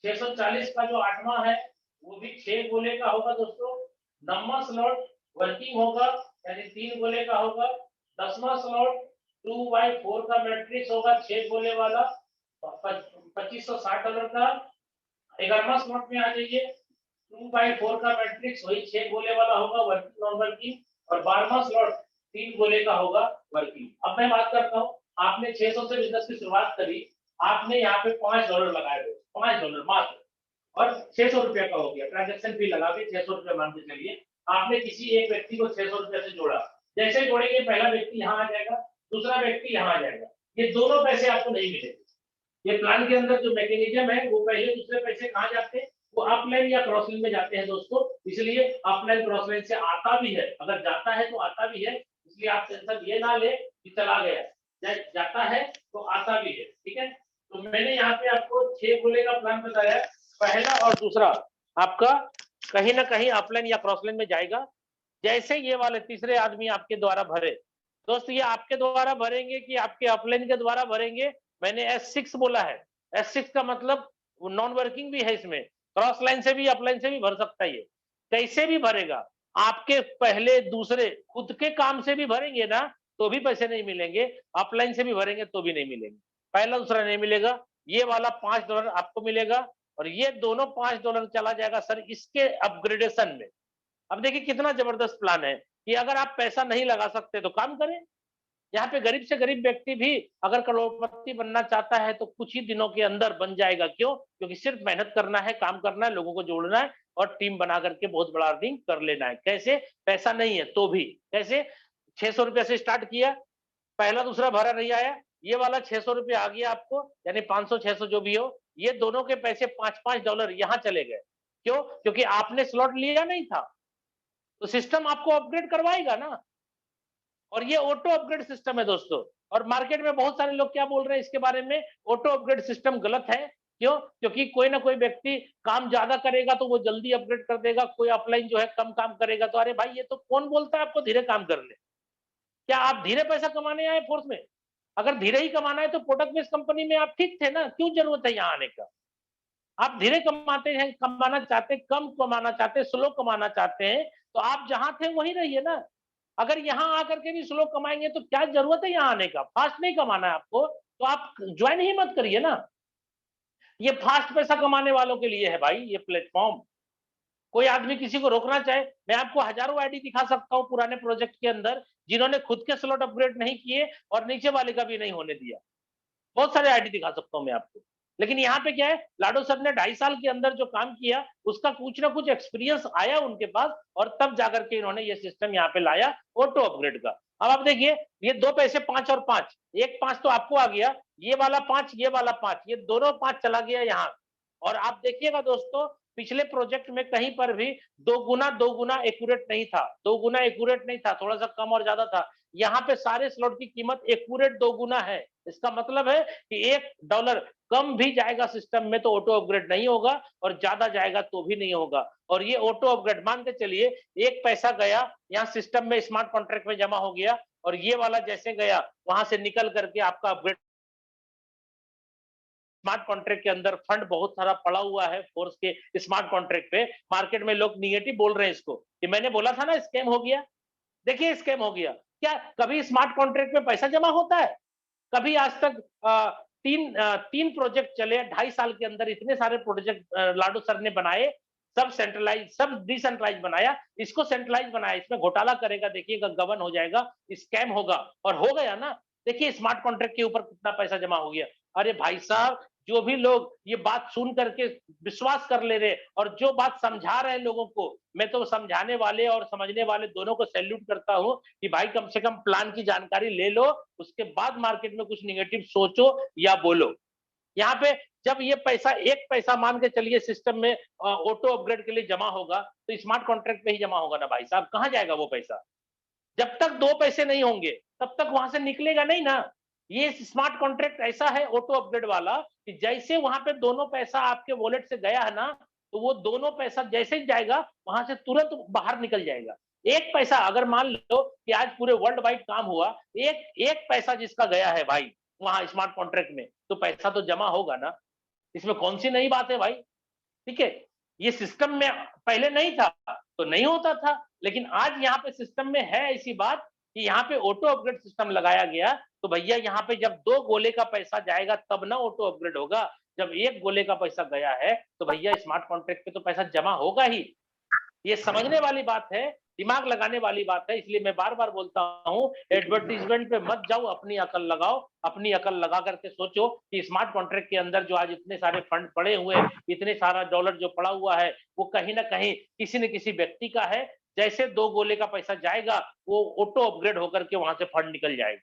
640 का जो 8वां है वो भी 6 गोले का होगा दोस्तों। 9वां स्लॉट वर्किंग होगा, यानी 3 गोले का होगा। 10वां स्लॉट 2x4 का मैट्रिक्स होगा, 6 गोले वाला, $2560 का। 11वां स्लॉट में आ जाइए, 2x4 का मैट्रिक्स वही 6 गोले वाला होगा, वर्किंग नॉन वर्किंग। और 12वां स्लॉट 3 गोले का होगा, वर्किंग। अब मैं बात करता हूँ, आपने 600 से बिजनेस की शुरुआत करी, आपने यहाँ पे $5 लगाए थे, $5 मात्र, और ₹600 का हो गया, ट्रांजेक्शन फी लगा के ₹600 मान के चलिए। आपने किसी एक व्यक्ति को ₹600 से जोड़ा, जैसे जोड़ेंगे पहला व्यक्ति यहाँ आ जाएगा, दूसरा व्यक्ति यहाँ आ जाएगा, ये दोनों पैसे आपको नहीं मिलेंगे। ये प्लान के अंदर जो मैकेनिज्म है वो पहले दूसरे पैसे कहाँ जाते हैं, वो अपलाइन या क्रॉसलाइन में जाते हैं दोस्तों। इसलिए अपलाइन क्रॉसलाइन से आता भी है, अगर जाता है तो आता भी है, इसलिए आप टेंशन ये ना ले कि चला गया, जाता है तो आता भी है, ठीक है। तो मैंने यहाँ पे आपको 6 गोले का प्लान बताया, पहला और दूसरा आपका कहीं ना कहीं अपलाइन या क्रॉसलाइन में जाएगा। जैसे ये वाले तीसरे आदमी आपके द्वारा भरे, दोस्त ये आपके द्वारा भरेंगे कि आपके अपलाइन के द्वारा भरेंगे। मैंने S6 बोला है, S6 का मतलब नॉन वर्किंग भी है, इसमें क्रॉस लाइन से भी अपलाइन से भी भर सकता है। ये कैसे भी भरेगा, आपके पहले दूसरे खुद के काम से भी भरेंगे ना तो भी पैसे नहीं मिलेंगे, अपलाइन से भी भरेंगे तो भी नहीं मिलेंगे, पहला दूसरा नहीं मिलेगा। ये वाला $5 आपको मिलेगा, और ये दोनों $5 चला जाएगा सर इसके अपग्रेडेशन में। अब देखिए कितना जबरदस्त प्लान है कि अगर आप पैसा नहीं लगा सकते तो काम करें। यहाँ पे गरीब से गरीब व्यक्ति भी अगर करोड़पति बनना चाहता है तो कुछ ही दिनों के अंदर बन जाएगा। क्यों? क्योंकि सिर्फ मेहनत करना है, काम करना है, लोगों को जोड़ना है और टीम बना करके बहुत बड़ा अर्निंग कर लेना है। कैसे? पैसा नहीं है तो भी कैसे? ₹600 से स्टार्ट किया, पहला दूसरा भरा नहीं आया, ये वाला ₹600 आ गया आपको, यानी 500-600 जो भी हो, ये दोनों के पैसे $5-5 यहाँ चले गए। क्यों? क्योंकि आपने स्लॉट लिया नहीं था, तो सिस्टम आपको अपग्रेड करवाएगा ना। और ये ऑटो अपग्रेड सिस्टम है दोस्तों। और मार्केट में बहुत सारे लोग क्या बोल रहे हैं इसके बारे में, ऑटो अपग्रेड सिस्टम गलत है। क्यों? क्योंकि कोई ना कोई व्यक्ति काम ज्यादा करेगा तो वो जल्दी अपग्रेड कर देगा, कोई अपलाइन जो है कम काम करेगा तो अरे भाई ये तो कौन बोलता है आपको धीरे काम करने। क्या आप धीरे पैसा कमाने आए फोर्स में? अगर धीरे ही कमाना है तो प्रोडक्ट बेस्ड कंपनी में आप ठीक थे ना, क्यों जरूरत है यहाँ आने का? आप धीरे कमाते हैं, कमाना चाहते, कम कमाना चाहते, स्लो कमाना चाहते हैं, तो आप जहां थे वहीं रहिए ना। अगर यहाँ आकर के भी स्लो कमाएंगे तो क्या जरूरत है यहाँ आने का? फास्ट नहीं कमाना है आपको तो आप ज्वाइन ही मत करिए ना। ये फास्ट पैसा कमाने वालों के लिए है भाई ये प्लेटफॉर्म। कोई आदमी किसी को रोकना चाहे, मैं आपको हजारों आईडी दिखा सकता हूं पुराने प्रोजेक्ट के अंदर जिन्होंने खुद के स्लॉट अपग्रेड नहीं किए और नीचे वाले का भी नहीं होने दिया। बहुत सारे आईडी दिखा सकता हूं मैं आपको। लेकिन यहाँ पे क्या है, लाडो सर ने 2.5 साल के अंदर जो काम किया उसका कुछ ना कुछ एक्सपीरियंस आया उनके पास और तब जाकर के इन्होंने ये सिस्टम यहाँ पे लाया ऑटो अपग्रेड का। अब आप देखिए ये 2 पैसे 5 और 5, एक 5 तो आपको आ गया, ये वाला 5, ये वाला 5, ये दोनों 5 चला गया यहाँ। और आप देखिएगा दोस्तों पिछले प्रोजेक्ट में कहीं पर भी दो गुना एक्यूरेट नहीं था, 2 गुना एक्यूरेट नहीं था, थोड़ा सा कम और ज्यादा था। यहाँ पे सारे स्लॉट की कीमत एक्यूरेट 2 गुना है। इसका मतलब है कि $1 कम भी जाएगा सिस्टम में तो ऑटो अपग्रेड नहीं होगा और ज्यादा जाएगा तो भी नहीं होगा। और ये ऑटो अपग्रेड मान के चलिए 1 पैसा गया यहाँ सिस्टम में स्मार्ट कॉन्ट्रैक्ट में जमा हो गया और ये वाला जैसे गया वहां से निकल करके आपका अपग्रेड स्मार्ट कॉन्ट्रैक्ट के अंदर फंड बहुत सारा पड़ा हुआ है फोर्स के स्मार्ट कॉन्ट्रैक्ट पे। मार्केट में लोग निगेटिव बोल रहे हैं इसको कि मैंने बोला था ना स्कैम हो गया। देखिए स्कैम हो गया। क्या कभी स्मार्ट कॉन्ट्रैक्ट में पैसा जमा होता है? कभी आज तक तीन प्रोजेक्ट चले 2.5 साल के अंदर, इतने सारे प्रोजेक्ट लाडो सर ने बनाए, सब सेंट्रलाइज सब डिसेंट्रलाइज बनाया, इसको सेंट्रलाइज बनाया। इसमें घोटाला करेगा देखिएगा, गबन हो जाएगा, स्कैम होगा और हो गया ना। देखिए स्मार्ट कॉन्ट्रैक्ट के ऊपर कितना पैसा जमा हो गया। अरे भाई साहब जो भी लोग ये बात सुन करके विश्वास कर ले रहे और जो बात समझा रहे हैं लोगों को, मैं तो समझाने वाले और समझने वाले दोनों को सैल्यूट करता हूं कि भाई कम से कम प्लान की जानकारी ले लो, उसके बाद मार्केट में कुछ निगेटिव सोचो या बोलो। यहाँ पे जब ये पैसा 1 पैसा मान के चलिए सिस्टम में ऑटो अपग्रेड के लिए जमा होगा तो स्मार्ट कॉन्ट्रैक्ट पे ही जमा होगा ना भाई साहब, कहाँ जाएगा वो पैसा? जब तक 2 पैसे नहीं होंगे तब तक वहां से निकलेगा नहीं ना। ये स्मार्ट कॉन्ट्रैक्ट ऐसा है ऑटो अपग्रेड वाला कि जैसे वहां पे दोनों पैसा आपके वॉलेट से गया है ना, तो वो दोनों पैसा जैसे ही जाएगा वहां से तुरंत बाहर निकल जाएगा। 1 पैसा अगर मान लो कि आज पूरे वर्ल्ड वाइड काम हुआ, एक पैसा जिसका गया है भाई वहां स्मार्ट कॉन्ट्रैक्ट में, तो पैसा तो जमा होगा ना। इसमें कौन सी नई बात है भाई? ठीक है, ये सिस्टम में पहले नहीं था तो नहीं होता था, लेकिन आज यहाँ पे सिस्टम में है ऐसी बात कि यहाँ पे ऑटो अपग्रेड सिस्टम लगाया गया। तो भैया यहाँ पे जब 2 गोले का पैसा जाएगा तब ना ऑटो अपग्रेड होगा। जब 1 गोले का पैसा गया है तो भैया स्मार्ट कॉन्ट्रैक्ट पे तो पैसा जमा होगा ही। ये समझने वाली बात है, दिमाग लगाने वाली बात है। इसलिए मैं बार बार बोलता हूँ एडवर्टीजमेंट पे मत जाओ, अपनी अकल लगाओ। अपनी अकल लगा करके सोचो कि स्मार्ट कॉन्ट्रैक्ट के अंदर जो आज इतने सारे फंड पड़े हुए हैं, इतने सारा डॉलर जो पड़ा हुआ है, वो कहीं ना कहीं किसी न किसी व्यक्ति का है। जैसे 2 गोले का पैसा जाएगा वो ऑटो अपग्रेड होकर के वहां से फंड निकल जाएगा।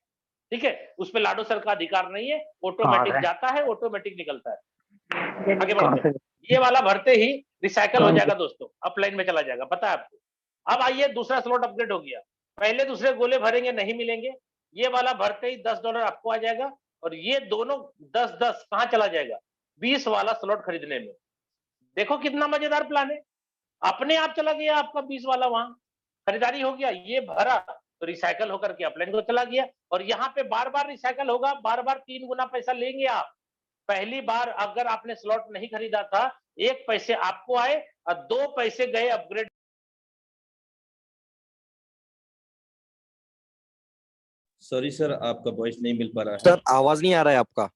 ठीक है, उस पर लाडो सर का अधिकार नहीं है, ऑटोमेटिक जाता है ऑटोमेटिक निकलता है। आगे बढ़ते हैं। ये वाला भरते ही रिसाइकल हो जाएगा दोस्तों, अपलाइन में चला जाएगा, पता है आपको। अब आइए दूसरा स्लॉट अपग्रेड हो गया। पहले दूसरे गोले भरेंगे नहीं मिलेंगे, ये वाला भरते ही $10 आपको आ जाएगा और ये दोनों 10-10 कहाँ चला जाएगा? 20 वाला स्लॉट खरीदने में। देखो कितना मजेदार प्लान है। अपने आप चला गया आपका 20 वाला, वहां खरीदारी हो गया, ये भरा तो रिसाइकल होकर के अपलाइन को चला गया। और यहाँ पे बार बार रिसाइकल होगा, बार बार 3 गुना पैसा लेंगे आप। पहली बार अगर आपने स्लॉट नहीं खरीदा था, 1 पैसे आपको आए और 2 पैसे गए अपग्रेड। सॉरी सर, आपका वॉइस नहीं मिल पा रहा है। सर आवाज नहीं आ रहा है आपका।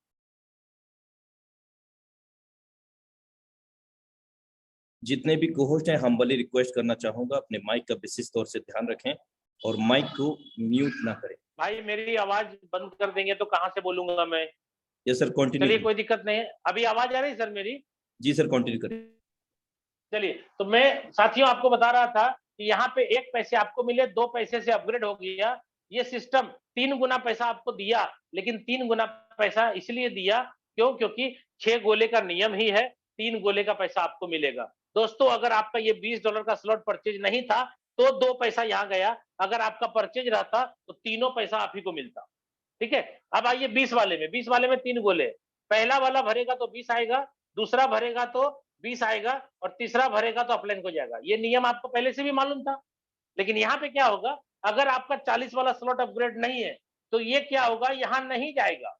जितने भी कोहोस्ट हैं, हम्बली रिक्वेस्ट करना चाहूंगा अपने माइक का विशेष तौर से ध्यान रखें और माइक को म्यूट ना करें। भाई मेरी आवाज बंद कर देंगे तो कहां से बोलूंगा मैं? Yes sir, continue. चलिए कोई दिक्कत नहीं है। अभी आवाज आ रही है सर मेरी? जी सर, कंटिन्यू करें। चलिए, तो मैं साथियों आपको बता रहा था कि यहाँ पे 1 पैसे आपको मिले, 2 पैसे से अपग्रेड हो गया। ये सिस्टम 3 गुना पैसा आपको दिया, लेकिन 3 गुना पैसा इसलिए दिया क्यों? क्योंकि 6 गोले का नियम ही है, 3 गोले का पैसा आपको मिलेगा। दोस्तों अगर आपका ये $20 का स्लॉट परचेज नहीं था तो 2 पैसा यहाँ गया, अगर आपका परचेज रहता तो तीनों पैसा आप ही को मिलता। ठीक है, अब आइए 20 वाले में। 20 वाले में 3 गोले, पहला वाला भरेगा तो 20 आएगा, दूसरा भरेगा तो 20 आएगा और तीसरा भरेगा तो अपलाइन हो जाएगा। ये नियम आपको पहले से भी मालूम था, लेकिन यहाँ पे क्या होगा, अगर आपका 40 वाला स्लॉट अपग्रेड नहीं है तो ये क्या होगा, यहां नहीं जाएगा।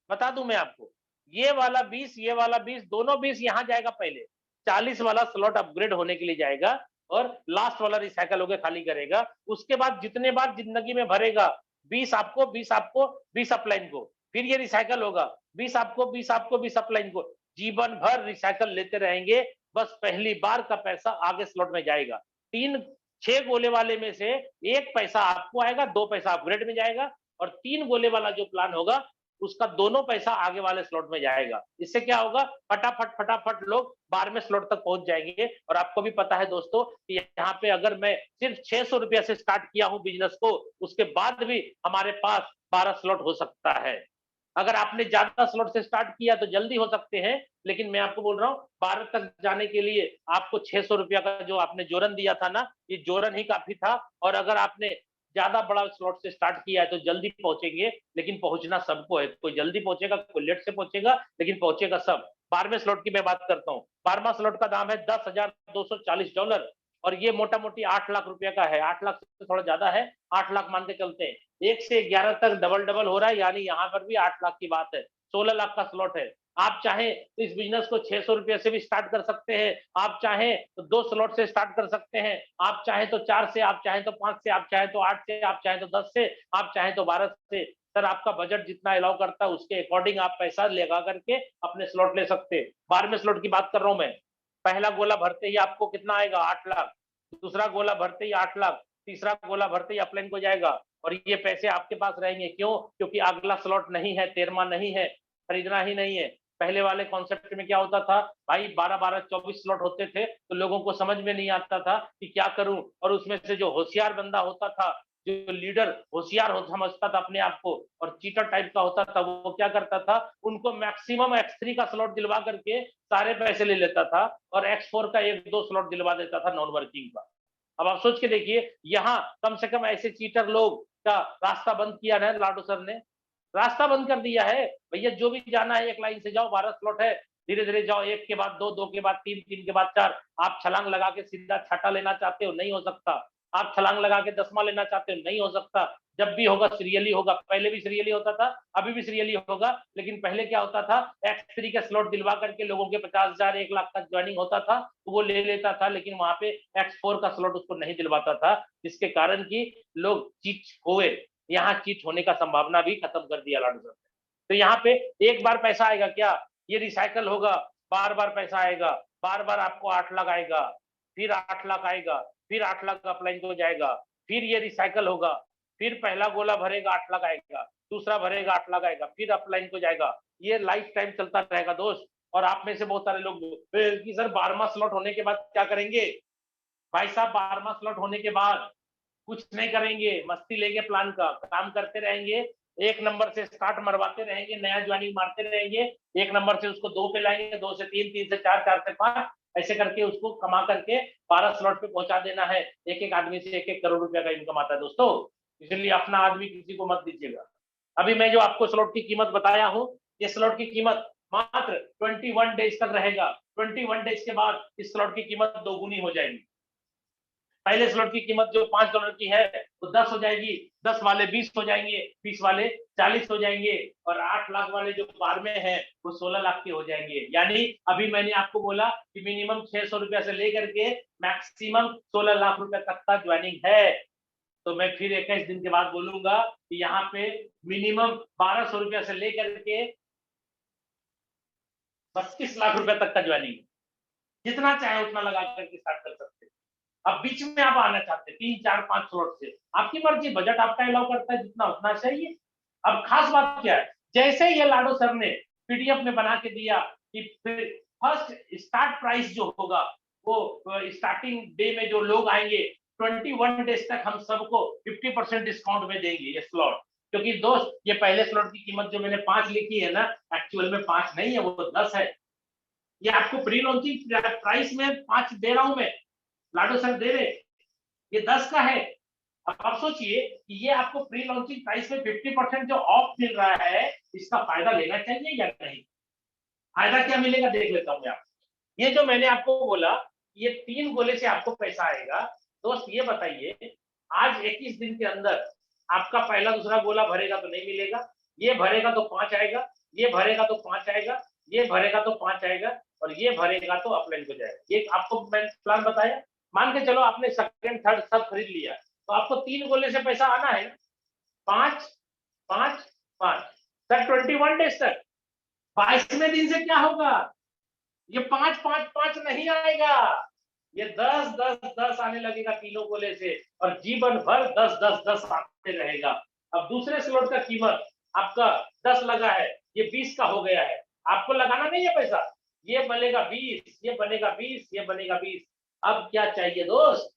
बता दूं मैं आपको, ये वाला 20, ये वाला 20, दोनों 20 यहां जाएगा पहले, 40 वाला स्लॉट अपग्रेड होने के लिए जाएगा और लास्ट वाला रिसाइकल होकर खाली करेगा। उसके बाद जितने बार जिंदगी में भरेगा, 20 आपको, 20 आपको, 20 अपलाइन को, फिर ये रिसाइकल होगा, 20 आपको, 20 आपको, 20 अपलाइन को, जीवन भर रिसाइकल लेते रहेंगे। बस पहली बार का पैसा आगे स्लॉट में जाएगा। 6 गोले वाले में से 1 पैसा आपको आएगा, 2 पैसा अपग्रेड में जाएगा, और 3 गोले वाला जो प्लान होगा उसका दोनों पैसा आगे वाले स्लॉट में जाएगा। इससे क्या होगा, फटाफट फटाफट लोग 12वें स्लॉट तक पहुंच जाएंगे। और आपको भी पता है दोस्तों कि यहाँ पे अगर मैं सिर्फ 600 रुपया से स्टार्ट किया हूं बिजनेस को, उसके बाद भी हमारे पास 12 स्लॉट हो सकता है। अगर आपने ज्यादा स्लॉट से स्टार्ट किया तो जल्दी हो सकते हैं, लेकिन मैं आपको बोल रहा हूँ 12 तक जाने के लिए आपको 600 रुपया का जो आपने जोरन दिया था ना, ये जोरन ही काफी था। और अगर आपने ज्यादा बड़ा स्लॉट से स्टार्ट किया है तो जल्दी पहुंचेंगे, लेकिन पहुंचना सबको है। कोई जल्दी पहुंचेगा, कोई लेट से पहुंचेगा, लेकिन पहुंचेगा सब। 12वें स्लॉट की मैं बात करता हूँ। 12वां स्लॉट का दाम है $10,240, और ये मोटा मोटी 8 लाख रुपया का है। 8 लाख से थोड़ा ज्यादा है, 8 लाख मान के चलते हैं। 1 से 11 तक डबल डबल हो रहा है, यानी यहाँ पर भी 8 लाख की बात है। 16 लाख का स्लॉट है। आप चाहें तो इस बिजनेस को 600 रुपये से भी स्टार्ट कर सकते हैं, आप चाहें तो 2 स्लॉट से स्टार्ट कर सकते हैं, आप चाहें तो 4 से, आप चाहें तो 5 से, आप चाहें तो 8 से, आप चाहें तो 10 से, आप चाहें तो 12 से। सर आपका बजट जितना अलाउ करता है उसके अकॉर्डिंग आप पैसा लगा करके अपने स्लॉट ले सकते हैं। 12वें स्लॉट की बात कर रहा हूं मैं। पहला गोला भरते ही आपको कितना आएगा, 8 लाख। दूसरा गोला भरते ही 8 लाख। तीसरा गोला भरते ही अपलाइन को जाएगा, और ये पैसे आपके पास रहेंगे। क्यों? क्योंकि अगला स्लॉट नहीं है, 13वां नहीं है, खरीदना ही नहीं है। पहले वाले कॉन्सेप्ट में क्या होता था भाई, 12-12, 24 स्लॉट होते थे, तो लोगों को समझ में नहीं आता था कि क्या करूं। और उसमें से जो होशियार बंदा होता था, जो लीडर होशियार समझता था अपने आप को और चीटर टाइप का होता था, वो क्या करता था, उनको मैक्सिमम X3 का स्लॉट दिलवा करके सारे पैसे ले लेता था, और X4 का 1-2 स्लॉट दिलवा देता था नॉन वर्किंग का। अब आप सोच के देखिए, यहाँ कम से कम ऐसे चीटर लोग का रास्ता बंद किया है लाडो सर ने, रास्ता बंद कर दिया है। भैया जो भी जाना है एक लाइन से जाओ, 12 स्लॉट है, धीरे धीरे जाओ, 1 के बाद 2, 2 के बाद 3, 3 के बाद 4। आप छलांग लगा के सीधा छठा लेना चाहते हो, नहीं हो सकता। आप छलांग लगा के 10वां लेना चाहते हो, नहीं हो सकता। जब भी होगा सीरियली होगा। पहले भी सीरियली होता था, अभी भी सीरियली होगा, लेकिन पहले क्या होता था, X3 का स्लॉट दिलवा करके लोगों के 50,000, 1 लाख तक ज्वाइनिंग होता था तो वो ले लेता था, लेकिन वहां पे X4 का स्लॉट उसको नहीं दिलवाता था, जिसके कारण की लोग चीट हुए। यहाँ चीट होने का संभावना भी खत्म कर दिया लाडू सर ने। तो यहाँ पे एक बार पैसा आएगा क्या, ये रिसाइकल होगा, बार बार पैसा आएगा, बार बार आपको 8 लाख आएगा, फिर 8 लाख आएगा, फिर 8 लाख का अपलाइन को जाएगा, फिर ये रिसाइकल होगा, फिर पहला गोला भरेगा 8 लाख आएगा, दूसरा भरेगा 8 लाख आएगा, फिर अपलाइन को जाएगा। ये लाइफ टाइम चलता रहेगा दोस्त। और आप में से बहुत सारे लोग कि सर 12वां स्लॉट होने के बाद क्या करेंगे? भाई साहब 12वां स्लॉट होने के बाद कुछ नहीं करेंगे, मस्ती लेंगे, प्लान का काम करते रहेंगे, 1 नंबर से स्टार्ट मरवाते रहेंगे, नया ज्वाइनिंग मारते रहेंगे, 1 नंबर से उसको 2 पे लाएंगे, 2 से 3, 3 से 4, 4 से 5, ऐसे करके उसको कमा करके 12 स्लॉट पे पहुंचा देना है। एक एक आदमी से 1-1 करोड़ रुपया का इनकम आता है दोस्तों, इसलिए अपना आदमी किसी को मत दीजिएगा। अभी मैं जो आपको स्लॉट की कीमत बताया हूँ, ये स्लॉट की कीमत मात्र 21 डेज तक रहेगा। 21 डेज के बाद इस स्लॉट की कीमत दोगुनी हो जाएगी। पहले स्लॉट की कीमत जो $5 की है वो 10 हो जाएगी, 10 वाले 20 हो जाएंगे, 20 वाले 40 हो जाएंगे, और 8 लाख वाले जो 12वें हैं वो 16 लाख के हो जाएंगे। यानी अभी मैंने आपको बोला कि मिनिमम 600 रुपया से लेकर के मैक्सिमम 16 लाख रुपया तक का ज्वाइनिंग है। तो मैं फिर 21 दिन के बाद बोलूंगा कि यहाँ पे मिनिमम 1200 रुपया से लेकर के 32 लाख रुपया तक का ज्वाइनिंग, जितना चाहे उतना लगा करके स्टार्ट कर सकते हैं। अब बीच में आप आना चाहते हैं 3, 4, 5 स्लॉट से, आपकी मर्जी, बजट आपका अलाउ करता है जितना उतना चाहिए। अब खास बात क्या है, जैसे ये लाडो सर ने पीडीएफ में बना के दिया कि फर्स्ट स्टार्ट प्राइस जो होगा वो स्टार्टिंग डे में जो लोग आएंगे 21 डेज तक हम सबको 50% डिस्काउंट में देंगे ये स्लॉट। क्योंकि दोस्त ये पहले स्लॉट की कीमत जो मैंने 5 लिखी है ना, एक्चुअल में 5 नहीं है, वो 10 है। ये आपको प्री लॉन्चिंग प्राइस में 5 दे रहा हूं मैं, लाडो सर दे रहे, ये 10 का है। अब आप सोचिए कि ये आपको प्री लॉन्चिंग प्राइस में 50% जो ऑफ मिल रहा है, इसका फायदा लेना चाहिए या नहीं? फायदा क्या मिलेगा देख लेता हूं मैं आपको। ये जो मैंने आपको बोला, ये 3 गोले से आपको पैसा आएगा। दोस्त ये बताइए आज 21 दिन के अंदर आपका पहला दूसरा गोला भरेगा तो नहीं मिलेगा, ये भरेगा तो 5 आएगा, ये भरेगा तो 5 आएगा, ये भरेगा तो 5 आएगा और ये भरेगा तो अपलाइन हो जाएगा। ये आपको मैंने प्लान बताया। मान के चलो आपने सेकंड थर्ड सब खरीद लिया तो आपको 3 गोले से पैसा आना है ना, 5 5 5 सर 21 डेज तक। 22वें दिन से क्या होगा, ये 5 5 5 नहीं आएगा, ये 10 10 10 आने लगेगा तीनों गोले से और जीवन भर 10 10 10 आते रहेगा। अब दूसरे स्लॉट का कीमत आपका 10 लगा है, ये 20 का हो गया है, आपको लगाना नहीं है पैसा, ये बनेगा 20, ये बनेगा 20, ये बनेगा 20। अब क्या चाहिए दोस्त,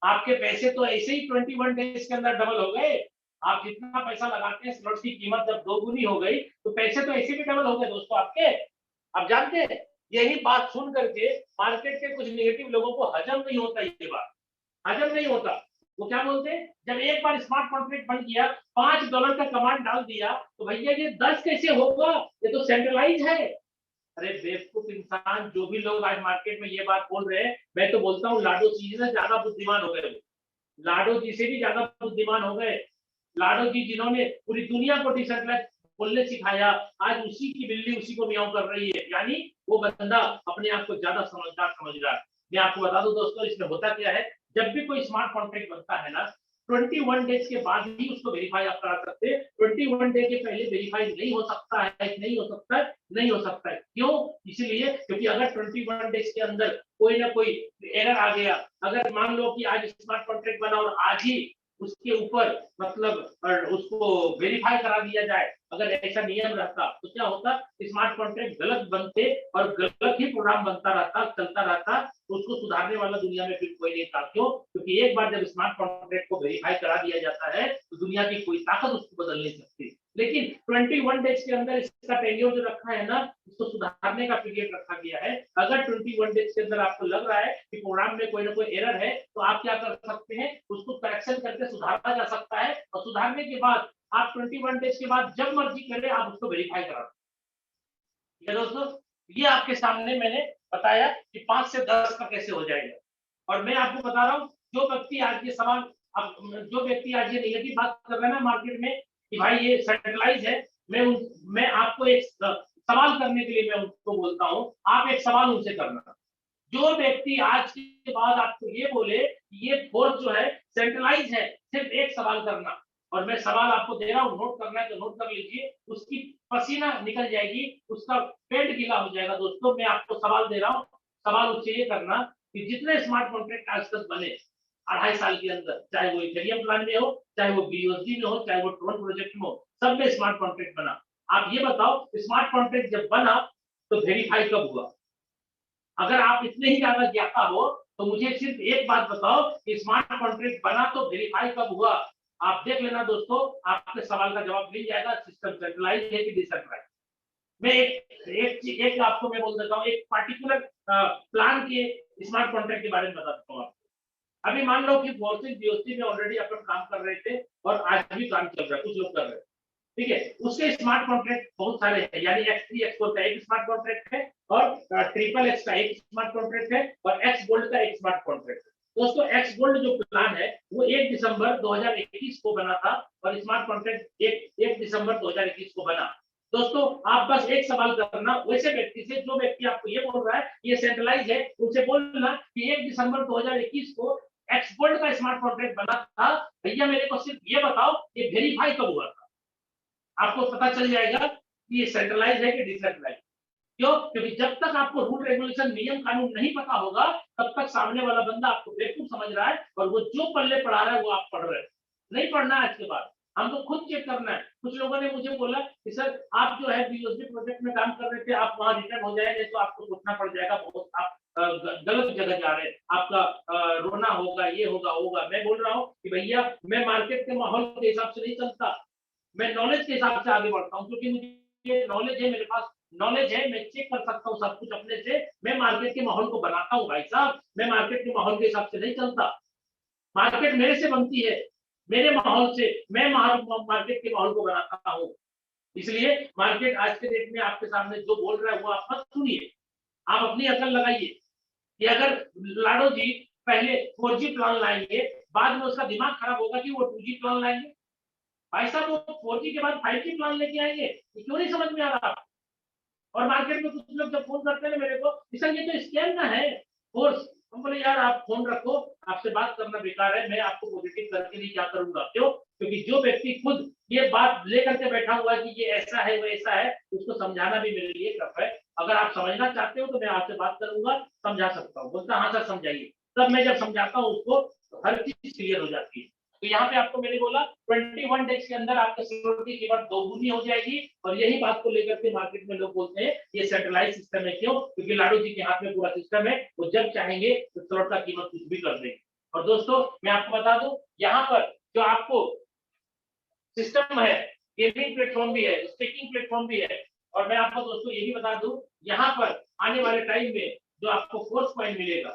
आपके पैसे तो ऐसे ही 21 डेज के अंदर डबल हो गए। आप जितना पैसा लगाते हैं स्लॉट की कीमत जब 2 गुनी हो गई तो पैसे तो ऐसे भी डबल हो गए दोस्तों आपके। आप जानते हैं यही बात सुन करके मार्केट के कुछ नेगेटिव लोगों को हजम नहीं होता, ये बात हजम नहीं होता। वो क्या बोलते हैं, जब एक बार स्मार्ट कॉन्ट्रैक्ट बंद किया, $5 का कमांड डाल दिया तो भैया ये 10 कैसे होगा, ये तो सेंट्रलाइज है। अरे बेवकूफ इंसान, जो भी लोग आज मार्केट में ये बात बोल रहे हैं, मैं तो बोलता हूँ लाडो जी से ज्यादा बुद्धिमान हो गए, लाडो जी से भी ज्यादा बुद्धिमान हो गए। लाडो जी जिन्होंने पूरी दुनिया को डिसेंट्रलाइज बोलने सिखाया, आज उसी की बिल्ली उसी को मियाऊ कर रही है, यानी वो बंदा अपने आप को ज्यादा समझदार समझ रहा है। मैं आपको बता दूं दोस्तों, इसमें होता क्या है, जब भी कोई स्मार्ट कॉन्ट्रैक्ट बनता है ना, 21 डेज के बाद ही उसको वेरीफाई आप करा सकते हैं। 21 डे के पहले वेरीफाई नहीं हो सकता है, नहीं हो सकता है, नहीं हो सकता है। क्यों, इसलिए क्योंकि अगर 21 डेज के अंदर कोई ना कोई एरर आ गया, अगर मान लो कि आज स्मार्ट कॉन्ट्रैक्ट बना और आज ही उसके ऊपर मतलब उसको वेरीफाई करा दिया जाए, अगर ऐसा नियम रहता तो क्या होता, स्मार्ट कॉन्ट्रैक्ट गलत बनते और गलत ही प्रोग्राम बनता रहता, चलता रहता, तो उसको सुधारने वाला दुनिया में फिर कोई नहीं था। क्यों, क्योंकि एक बार जब स्मार्ट कॉन्ट्रैक्ट को वेरीफाई करा दिया जाता है तो दुनिया की कोई ताकत उसको बदल नहीं सकती। लेकिन 21 डेज के अंदर इसका टेन्योर जो रखा है ना, उसको सुधारने का पीरियड रखा गया है। अगर 21 डेज के अंदर आपको लग रहा है कि प्रोग्राम में कोई ना कोई एरर है तो आप क्या कर सकते हैं, उसको करेक्शन करके सुधारा जा सकता है और सुधारने के बाद आप 21 डेज के बाद जब मर्जी करें आप उसको वेरीफाई करा। ठीक है दोस्तों, ये आपके सामने मैंने बताया कि 5 से 10 का कैसे हो जाएगा। और मैं आपको बता रहा हूँ, जो व्यक्ति आज ये सवाल, अब जो व्यक्ति आज ये नेगेटिव बात कर रहा है ना मार्केट में कि भाई ये सेंट्रलाइज है, मैं आपको एक सवाल करने के लिए मैं उनको बोलता हूँ, आप एक सवाल उनसे करना। जो व्यक्ति आज के बाद आपको ये बोले कि ये फोर्स जो है सेंट्रलाइज है, सिर्फ एक सवाल करना, और मैं सवाल आपको दे रहा हूँ, नोट करना है तो नोट कर लीजिए, उसकी पसीना निकल जाएगी, उसका पेट गीला हो जाएगा। दोस्तों मैं आपको सवाल दे रहा हूँ, सवाल उससे ये करना कि जितने स्मार्ट कॉन्ट्रैक्ट आज तक बने 2.5 साल के अंदर, चाहे वो इथेरियम प्लान में हो, चाहे वो बीयूएसडी में हो, चाहे वो ट्रोन प्रोजेक्ट में हो, सब में स्मार्ट कॉन्ट्रैक्ट बना। आप ये बताओ, स्मार्ट कॉन्ट्रैक्ट जब बना तो वेरीफाई कब हुआ? अगर आप इतने ही ज्यादा ज्ञाता हो तो मुझे सिर्फ एक बात बताओ कि स्मार्ट कॉन्ट्रैक्ट बना तो वेरीफाई कब हुआ? आप देख लेना दोस्तों, आपके सवाल का जवाब मिल जाएगा, सिस्टम सेंट्रलाइज है कि डिसेंट्रलाइज। मैं एक आपको मैं बोल देता हूँ, एक पार्टिकुलर प्लान के स्मार्ट कॉन्ट्रैक्ट के बारे में बता देता हूँ आपको। अभी मान लो कि फोर्सिस बीओसी में ऑलरेडी अपन काम कर रहे थे और आज भी काम चल रहा है, कुछ लोग कर रहे हैं, ठीक है, उसके स्मार्ट कॉन्ट्रैक्ट बहुत सारे हैं, यानी X3 X4 का एक स्मार्ट कॉन्ट्रैक्ट है और ट्रिपल एक्स का एक स्मार्ट कॉन्ट्रैक्ट है और एक्स गोल्ड का एक स्मार्ट कॉन्ट्रैक्ट है। दोस्तों एक्स गोल्ड जो प्लान है वो 1 दिसंबर 2021 को बना था और स्मार्ट कॉन्ट्रैक्ट 1 दिसंबर 2021 को बना। दोस्तों आप बस एक सवाल करना वैसे व्यक्ति से, जो व्यक्ति आपको ये बोल रहा है ये सेंट्रलाइज है, उनसे बोलना कि 1 दिसंबर 2021 को एक्स गोल्ड का स्मार्ट कॉन्ट्रैक्ट बना था, भैया मेरे को सिर्फ ये बताओ ये वेरीफाई कब हुआ था? आपको पता चल जाएगा कि ये सेंट्रलाइज है कि डिसेंट्रलाइज। क्यों, क्योंकि जब तक आपको रूल रेगुलेशन नियम कानून नहीं पता होगा तब तक सामने वाला बंदा आपको बेवकूफ समझ रहा है और वो जो पल्ले पढ़ा रहा है वो आप पढ़ रहे हैं। नहीं पढ़ना है, आज के बाद हमको खुद चेक करना है। कुछ लोगों ने मुझे बोला कि सर आप जो है बीओसी प्रोजेक्ट में काम कर रहे थे, आप वहां रिटर्न हो जाएंगे तो आपको सोचना पड़ जाएगा, बहुत आप गलत जगह जा रहे हैं, आपका रोना होगा, ये होगा। मैं बोल रहा हूँ कि भैया मैं मार्केट के माहौल के हिसाब से नहीं चलता, मैं नॉलेज के हिसाब से आगे बढ़ता हूँ, क्योंकि मुझे नॉलेज है, मेरे पास नॉलेज है, मैं चेक कर सकता हूँ सब कुछ अपने से। मैं मार्केट के माहौल को बनाता हूँ भाई साहब, मैं मार्केट के माहौल के हिसाब से नहीं चलता। मार्केट मेरे से बनती है, मेरे माहौल से, मैं मार्केट के माहौल को बनाता हूँ। इसलिए मार्केट आज के डेट में आपके सामने जो बोल रहा है वो आप मत सुनिए, आप अपनी अकल लगाइए कि अगर लाडो जी पहले 4G प्लान लाएंगे, बाद में उसका दिमाग खराब होगा कि वो 2G प्लान लाएंगे। भाई साहब वो 4G के बाद 5G प्लान लेके आएंगे, क्यों नहीं समझ में आ रहा? और मार्केट में कुछ लोग जब फोन करते हैं मेरे को, सर ये तो स्कैम ना है कोर्स, हम बोले यार आप फोन रखो, आपसे बात करना बेकार है, मैं आपको पॉजिटिव करके भी क्या करूंगा? क्यों? क्योंकि जो व्यक्ति खुद ये बात लेकर के बैठा हुआ है कि ये ऐसा है वो ऐसा है, उसको समझाना भी मेरे लिए टफ है। अगर आप समझना चाहते हो तो मैं आपसे बात करूंगा, समझा सकता हूँ। बोलता हाँ सर समझाइए। तब मैं जब समझाता हूँ उसको तो हर चीज क्लियर हो जाती है। तो यहाँ पे आपको मैंने बोला 21 डेज के अंदर आपके सिक्योरिटी की कीमत दोगुनी हो जाएगी। और यही बात को लेकर के मार्केट में लोग बोलते हैं ये सेंट्रलाइज सिस्टम है। क्यों? क्योंकि लाडू जी के हाथ में पूरा सिस्टम है, वो जब चाहेंगे तो स्लॉट का कीमत कुछ भी कर देंगे। और दोस्तों मैं आपको बता दूं, यहाँ पर जो आपको सिस्टम है, गेमिंग प्लेटफॉर्म भी है, स्टेकिंग प्लेटफॉर्म भी है। और मैं आपको दोस्तों ये भी बता दूं, यहाँ पर आने वाले टाइम में जो आपको फोर्स कॉइन मिलेगा,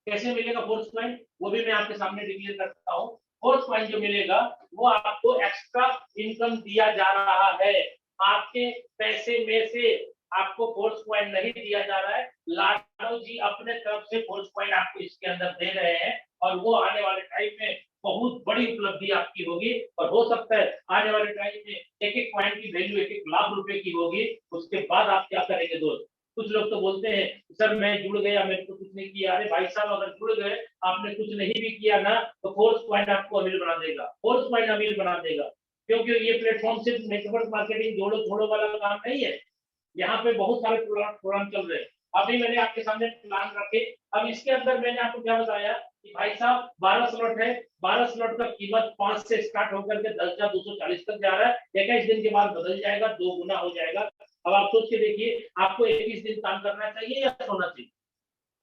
कैसे मिलेगा फोर्स कॉइन, वो भी मैं आपके सामने डिक्लेयर करता हूँ। फोर्स कॉइन जो मिलेगा वो आपको एक्स्ट्रा इनकम दिया जा रहा है। आपके पैसे में से आपको फोर्स कॉइन नहीं दिया जा रहा है, लाडो जी अपने तरफ से फोर्स कॉइन आपको इसके अंदर दे रहे हैं। और वो आने वाले टाइम में बहुत बड़ी उपलब्धि आपकी होगी। और हो सकता है आने वाले टाइम में एक एक कॉइन की वैल्यू 1-1 लाख रुपए की होगी। उसके बाद आप क्या करेंगे दोस्त? कुछ लोग तो बोलते हैं सर मैं जुड़ गया, मैंने तो कुछ नहीं किया। अरे भाई साहब अगर जुड़ गए, आपने कुछ नहीं भी किया ना, तो फोर्स पॉइंट आपको अमीर बना देगा, फोर्स पॉइंट अमीर बना देगा। क्योंकि ये प्लेटफॉर्म सिर्फ नेटवर्क मार्केटिंग जोड़ो छोड़ो वाला काम नहीं है। यहाँ पे बहुत सारे प्रोग्राम चल रहे हैं। अभी मैंने आपके सामने प्लान रखे। अब इसके अंदर मैंने आपको क्या बताया कि भाई साहब 12 स्लॉट है, 12 स्लॉट का कीमत 5 से स्टार्ट होकर के 10,240 तक जा रहा है। 21 दिन के बाद बदल जाएगा, 2 गुना हो जाएगा। अब आप सोच के देखिए, आपको 21 दिन काम करना चाहिए या सोना चाहिए?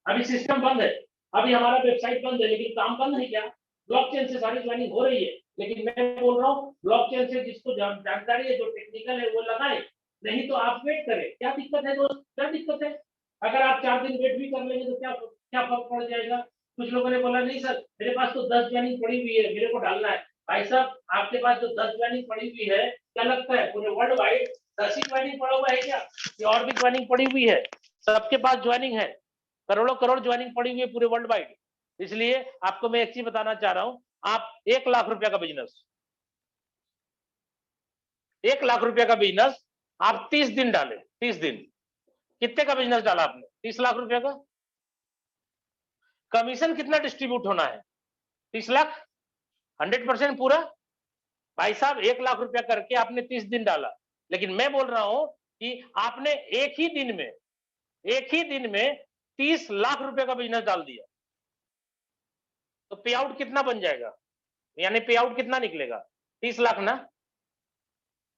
अभी सिस्टम बंद है, अभी हमारा वेबसाइट बंद है, लेकिन काम बंद है क्या? ब्लॉकचेन से सारी ज्वाइनिंग हो रही है। लेकिन मैं बोल रहा हूँ ब्लॉकचेन से जिसको जानकारी है, जो टेक्निकल है, वो लगाए, नहीं तो आप वेट करें। क्या दिक्कत है दोस्त? क्या दिक्कत है? अगर आप 4 दिन वेट भी कर लेंगे तो क्या क्या फर्क पड़ जाएगा? कुछ लोगों ने बोला नहीं सर मेरे पास तो 10 ज्वाइनिंग पड़ी हुई है, मेरे को डालना है। भाई साहब आपके पास जो 10 ज्वाइनिंग पड़ी हुई है, क्या लगता है पूरे वर्ल्ड वाइड 10 ही ज्वाइनिंग पड़ा हुआ है क्या? और भी ज्वाइनिंग पड़ी हुई है? सबके पास ज्वाइनिंग है, करोड़ों करोड़ ज्वाइनिंग पड़ी हुई है पूरे वर्ल्ड वाइड। इसलिए आपको मैं एक चीज बताना चाह रहा हूं, आप 1 लाख रुपया का बिजनेस, 1 लाख रुपया का बिजनेस आप 30 दिन डाले। 30 दिन कितने का बिजनेस डाला आपने? 30 लाख रुपया का। कमीशन कितना डिस्ट्रीब्यूट होना है? 30 लाख, 100% पूरा। भाई साहब 1 लाख रुपया करके आपने 30 दिन डाला। लेकिन मैं बोल रहा हूं कि आपने एक ही दिन में 30 लाख रुपए का बिजनेस डाल दिया, तो पे आउट कितना बन जाएगा? यानी पे आउट कितना निकलेगा? 30 लाख ना।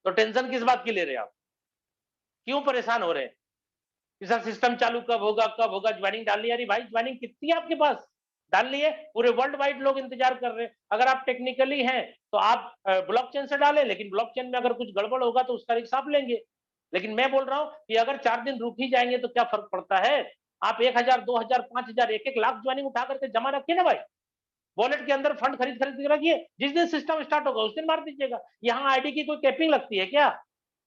तो टेंशन किस बात की ले रहे हैं आप? क्यों परेशान हो रहे हैं कि सर सिस्टम चालू कब होगा कब होगा? ज्वाइनिंग डाल ली। अरे भाई ज्वाइनिंग कितनी है आपके पास? डाल लिए। पूरे वर्ल्ड वाइड लोग इंतजार कर रहे हैं। अगर आप टेक्निकली हैं तो आप ब्लॉकचेन से डालें, लेकिन ब्लॉकचेन में अगर कुछ गड़बड़ होगा तो उसका रिस्क आप लेंगे। लेकिन मैं बोल रहा हूं कि अगर 4 दिन रुक ही जाएंगे तो क्या फर्क पड़ता है? आप 1,000 2,000 5,000 1-1 लाख ज्वाइनिंग उठा करके जमा रखिए ना भाई, वॉलेट के अंदर फंड खरीद के रखिए। जिस दिन सिस्टम स्टार्ट होगा उस दिन मार दीजिएगा। यहाँ आईडी की कोई कैपिंग लगती है क्या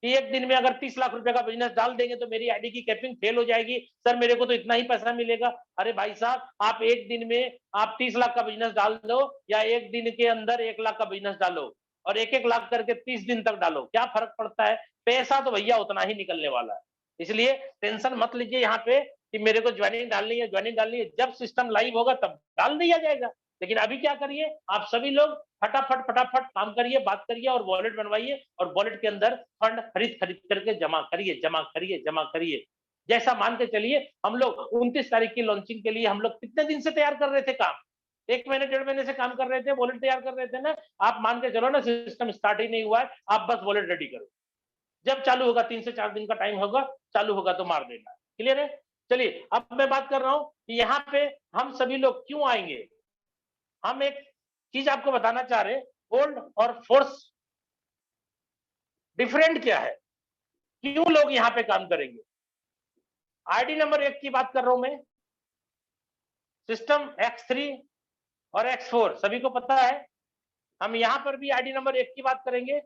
कि एक दिन में अगर 30 लाख रुपए का बिजनेस डाल देंगे तो मेरी आईडी की कैपिंग फेल हो जाएगी, सर मेरे को तो इतना ही पैसा मिलेगा? अरे भाई साहब आप एक दिन में आप 30 लाख का बिजनेस डाल दो, या एक दिन के अंदर 1 लाख का बिजनेस डालो, और 1-1 लाख करके 30 दिन तक डालो, क्या फर्क पड़ता है? पैसा तो भैया उतना ही निकलने वाला है। इसलिए टेंशन मत लीजिए यहाँ पे कि मेरे को ज्वाइनिंग डालनी है, ज्वाइनिंग डालनी है। जब सिस्टम लाइव होगा तब डाल दिया जाएगा। लेकिन अभी क्या करिए, आप सभी लोग फटाफट काम करिए, बात करिए और वॉलेट बनवाइए, और वॉलेट के अंदर फंड खरीद करके जमा करिए। जैसा मान के चलिए, हम लोग 29 तारीख की लॉन्चिंग के लिए हम लोग कितने दिन से तैयार कर रहे थे काम? 1 महीने 1.5 महीने से काम कर रहे थे, वॉलेट तैयार कर रहे थे ना। आप मान के चलो ना, सिस्टम स्टार्ट ही नहीं हुआ है, आप बस वॉलेट रेडी करो। जब चालू होगा 3 से 4 दिन का टाइम होगा, चालू होगा तो मार देना। क्लियर है? चलिए अब मैं बात कर रहा हूं कि यहाँ पे हम सभी लोग क्यों आएंगे। हम एक चीज आपको बताना चाह रहे हैं, गोल्ड और फोर्स डिफरेंट क्या है, क्यों लोग यहां पे काम करेंगे। आईडी नंबर 1 की बात कर रहा हूं मैं। सिस्टम X3 और X4 सभी को पता है। हम यहां पर भी आईडी नंबर 1 की बात करेंगे,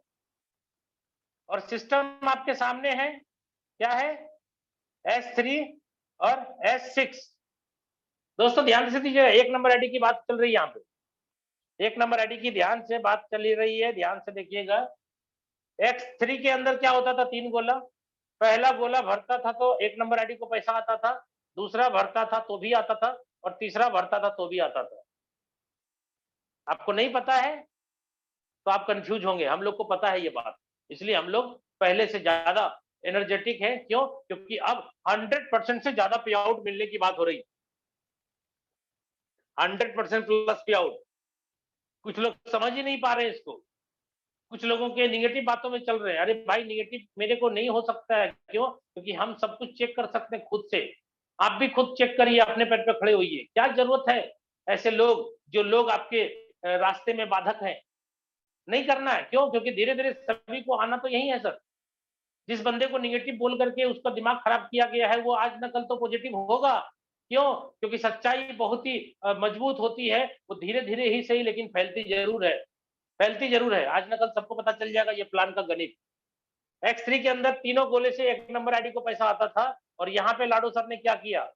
और सिस्टम आपके सामने है, क्या है? S3 और S6। दोस्तों ध्यान से दीजिए, एक नंबर आईडी की बात चल रही है यहाँ पे, एक नंबर आईडी की ध्यान से बात चली रही है, ध्यान से देखिएगा। X3 के अंदर क्या होता था, 3 गोला। पहला गोला भरता था तो एक नंबर आईडी को पैसा आता था, दूसरा भरता था तो भी आता था, और तीसरा भरता था तो भी आता था। आपको नहीं पता है तो आप कंफ्यूज होंगे, हम लोग को पता है ये बात, इसलिए हम लोग पहले से ज्यादा एनर्जेटिक है। क्यों? क्योंकि अब 100% से ज्यादा पे आउट मिलने की बात हो रही, 100% प्लस पे आउट। कुछ लोग समझ ही नहीं पा रहे इसको, कुछ लोगों के निगेटिव बातों में चल रहे हैं। अरे भाई निगेटिव मेरे को नहीं हो सकता है, क्यों? क्योंकि हम सब कुछ चेक कर सकते हैं खुद से। आप भी खुद चेक करिए, अपने पैर पे खड़े होइए। क्या जरूरत है ऐसे लोग, जो लोग आपके रास्ते में बाधक हैं, नहीं करना है। क्यों? क्योंकि धीरे धीरे सभी को आना तो यही है सर। जिस बंदे को निगेटिव बोल करके उसका दिमाग खराब किया गया है, वो आज न कल तो पॉजिटिव होगा। क्यों? क्योंकि सच्चाई बहुत ही मजबूत होती है, वो धीरे धीरे ही सही लेकिन फैलती जरूर है, फैलती जरूर है। आज न कल सबको पता चल जाएगा ये प्लान का गणित। X3 के अंदर तीनों गोले से एक नंबर आईडी को पैसा आता था, और यहाँ पे लाडो सर ने क्या किया,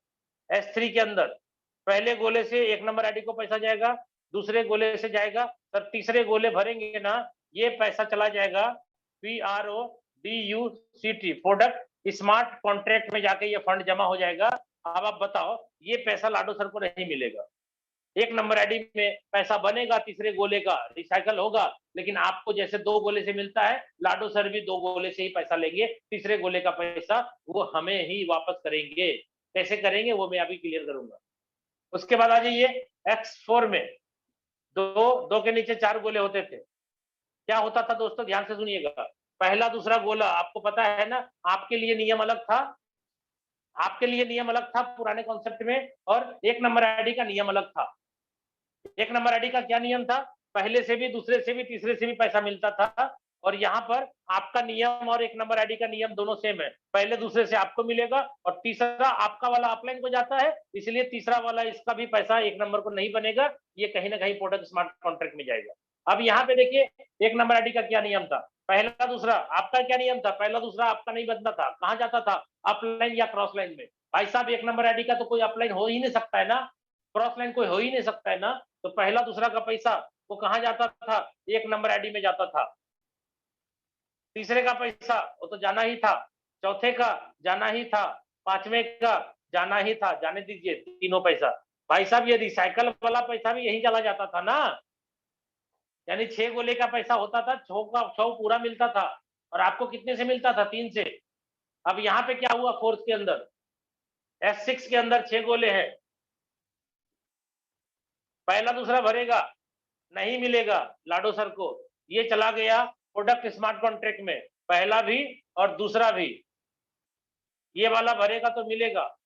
S3 के अंदर पहले गोले से एक नंबर आईडी को पैसा जाएगा, दूसरे गोले से जाएगा, सर तीसरे गोले भरेंगे ना, ये पैसा चला जाएगा PRODUCT, प्रोडक्ट स्मार्ट कॉन्ट्रैक्ट में जाके ये फंड जमा हो जाएगा। अब आप बताओ, ये पैसा लाडो सर को नहीं मिलेगा। एक नंबर आईडी में पैसा बनेगा, तीसरे गोले का रिसाइकल होगा, लेकिन आपको जैसे 2 गोले से मिलता है, लाडो सर भी 2 गोले से ही पैसा लेंगे। तीसरे गोले का पैसा वो हमें ही वापस करेंगे। कैसे करेंगे वो मैं अभी क्लियर करूंगा। उसके बाद आ जाइए X4 में, दो के नीचे 4 गोले होते थे। क्या होता था दोस्तों, ध्यान से सुनिएगा। पहला दूसरा गोला आपको पता है ना, आपके लिए नियम अलग था, आपके लिए नियम अलग था पुराने कॉन्सेप्ट में, और एक नंबर आईडी का नियम अलग था। एक नंबर आईडी का क्या नियम था, पहले से भी, दूसरे से भी, तीसरे से भी पैसा मिलता था। और यहाँ पर आपका नियम और एक नंबर आईडी का नियम दोनों सेम है, पहले दूसरे से आपको मिलेगा, और तीसरा आपका वाला अपलाइन को जाता है, इसलिए तीसरा वाला इसका भी पैसा एक नंबर को नहीं बनेगा, ये कहीं ना कहीं प्रोडक्ट स्मार्ट कॉन्ट्रैक्ट में जाएगा। अब यहाँ पे देखिए, एक नंबर आईडी का क्या नियम था, पहला दूसरा आपका क्या नियम था, पहला दूसरा आपका नहीं बनता था, कहाँ जाता था, अपलाइन या क्रॉस लाइन में। भाई साहब एक नंबर आईडी का तो कोई अपलाइन हो ही नहीं सकता है ना, क्रॉस लाइन कोई हो ही नहीं सकता है ना, तो पहला दूसरा का पैसा वो कहाँ जाता था, एक नंबर आईडी में जाता था। तीसरे का पैसा वो तो जाना ही था, चौथे का जाना ही था, पांचवें का जाना ही था, जाने दीजिए तीनों पैसा। भाई साहब ये रिसाइकल वाला पैसा भी यही चला जाता था ना, यानी 6 गोले का पैसा होता था, 6 का 6 पूरा मिलता था, और आपको कितने से मिलता था, 3 से। अब यहाँ पे क्या हुआ, फोर्स के अंदर S6 के अंदर 6 गोले हैं, पहला दूसरा भरेगा, नहीं मिलेगा लाडो सर को, ये चला गया प्रोडक्ट स्मार्ट कॉन्ट्रैक्ट में, पहला भी और दूसरा भी। ये वाला भरेगा तो मिलेगा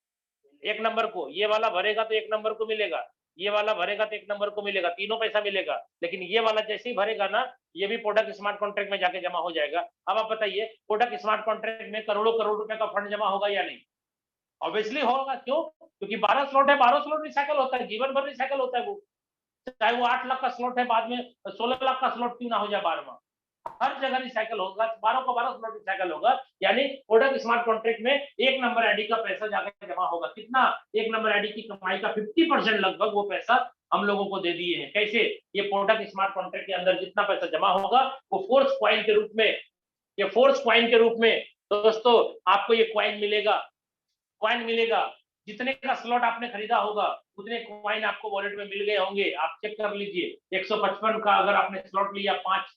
एक नंबर को, ये वाला भरेगा तो एक नंबर को मिलेगा, ये वाला भरेगा तो एक नंबर को मिलेगा, तीनों पैसा मिलेगा। लेकिन ये वाला जैसे ही भरेगा ना, ये भी प्रोडक्ट स्मार्ट कॉन्ट्रैक्ट में जाके जमा हो जाएगा। अब आप बताइए, प्रोडक्ट स्मार्ट कॉन्ट्रैक्ट में करोड़ों करोड़ रुपए का फंड जमा होगा या नहीं? ऑब्वियसली होगा। क्यों? क्योंकि 12 स्लॉट है, 12 स्लॉट रिसाइकल होता है, जीवन भर रिसाइकल होता है वो, चाहे वो 8 लाख का स्लॉट है, बाद में 16 लाख का स्लॉट क्यों ना हो जाए 12वां, हर जगह रिसाइकल होगा, 12 का 12 स्लॉट रिसाइकल होगा। यानी प्रोडक्ट स्मार्ट कॉन्ट्रैक्ट में एक नंबर आईडी का पैसा जाकर जमा होगा। कितना? एक नंबर आईडी की कमाई का 50% लगभग वो पैसा हम लोगों को दे दिए हैं। कैसे? ये प्रोडक्ट स्मार्ट कॉन्ट्रैक्ट के अंदर जितना पैसा जमा होगा, वो फोर्स क्वाइन के रूप में, ये फोर्स क्वाइन के रूप में दोस्तों आपको ये क्वाइन मिलेगा, क्वाइन मिलेगा। जितने का स्लॉट आपने खरीदा होगा, उतने क्वाइन आपको वॉलेट में मिल गए होंगे। आप चेक कर लीजिए, 155 का अगर आपने स्लॉट लिया 5,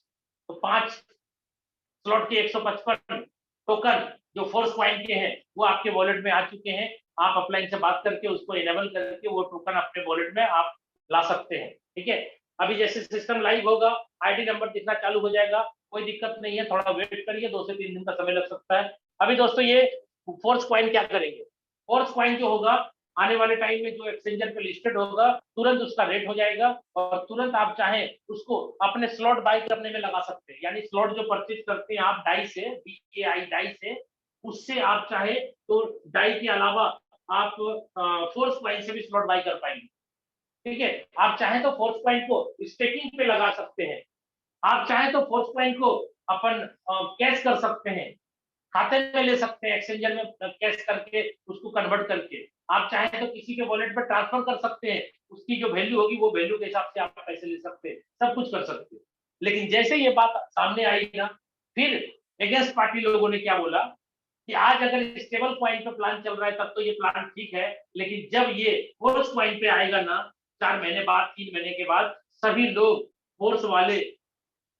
तो 5 स्लॉट के 155 टोकन जो फोर्स क्वाइन के हैं, वो आपके वॉलेट में आ चुके हैं। आप अपलाइन से बात करके उसको इनेबल करके वो टोकन अपने वॉलेट में आप ला सकते हैं। ठीक है, अभी जैसे सिस्टम लाइव होगा, आईडी नंबर दिखना चालू हो जाएगा, कोई दिक्कत नहीं है, थोड़ा वेट करिए, 2 से 3 दिन का समय लग सकता है। अभी दोस्तों ये फोर्स क्वाइन क्या करेंगे, फोर्स क्वाइन जो होगा आने वाले टाइम में जो एक्सचेंजर पे लिस्टेड होगा, तुरंत उसका रेट हो जाएगा, और तुरंत आप चाहें उसको अपने स्लॉट बाय करने में लगा सकते हैं। यानी स्लॉट जो परचेज करते हैं आप डाई से, DAI डाई से, उससे आप चाहे तो डाई के अलावा आप फोर्स क्वाइन से भी स्लॉट बाय कर पाएंगे। ठीक है, आप चाहे तो फोर्स क्वाइन को स्टेकिंग पे लगा सकते हैं, आप चाहे तो फोर्स क्वाइन को अपन कैश कर सकते हैं, खाते में ले सकते हैं, एक्सचेंजर में कैश करके उसको कन्वर्ट करके। आप चाहें तो किसी के वॉलेट पर ट्रांसफर कर सकते हैं, उसकी जो वैल्यू होगी वो वैल्यू के हिसाब से आप पैसे ले सकते हैं, सब कुछ कर सकते हैं। लेकिन जैसे ये बात सामने आई ना, फिर अगेंस्ट पार्टी लोगों ने क्या बोला कि आज अगर स्टेबल कॉइन पे प्लान चल रहा है तब तो ये प्लान ठीक है, लेकिन जब ये फोर्स कॉइन पे आएगा ना, 4 महीने बाद, 3 महीने के बाद, सभी लोग फोर्स वाले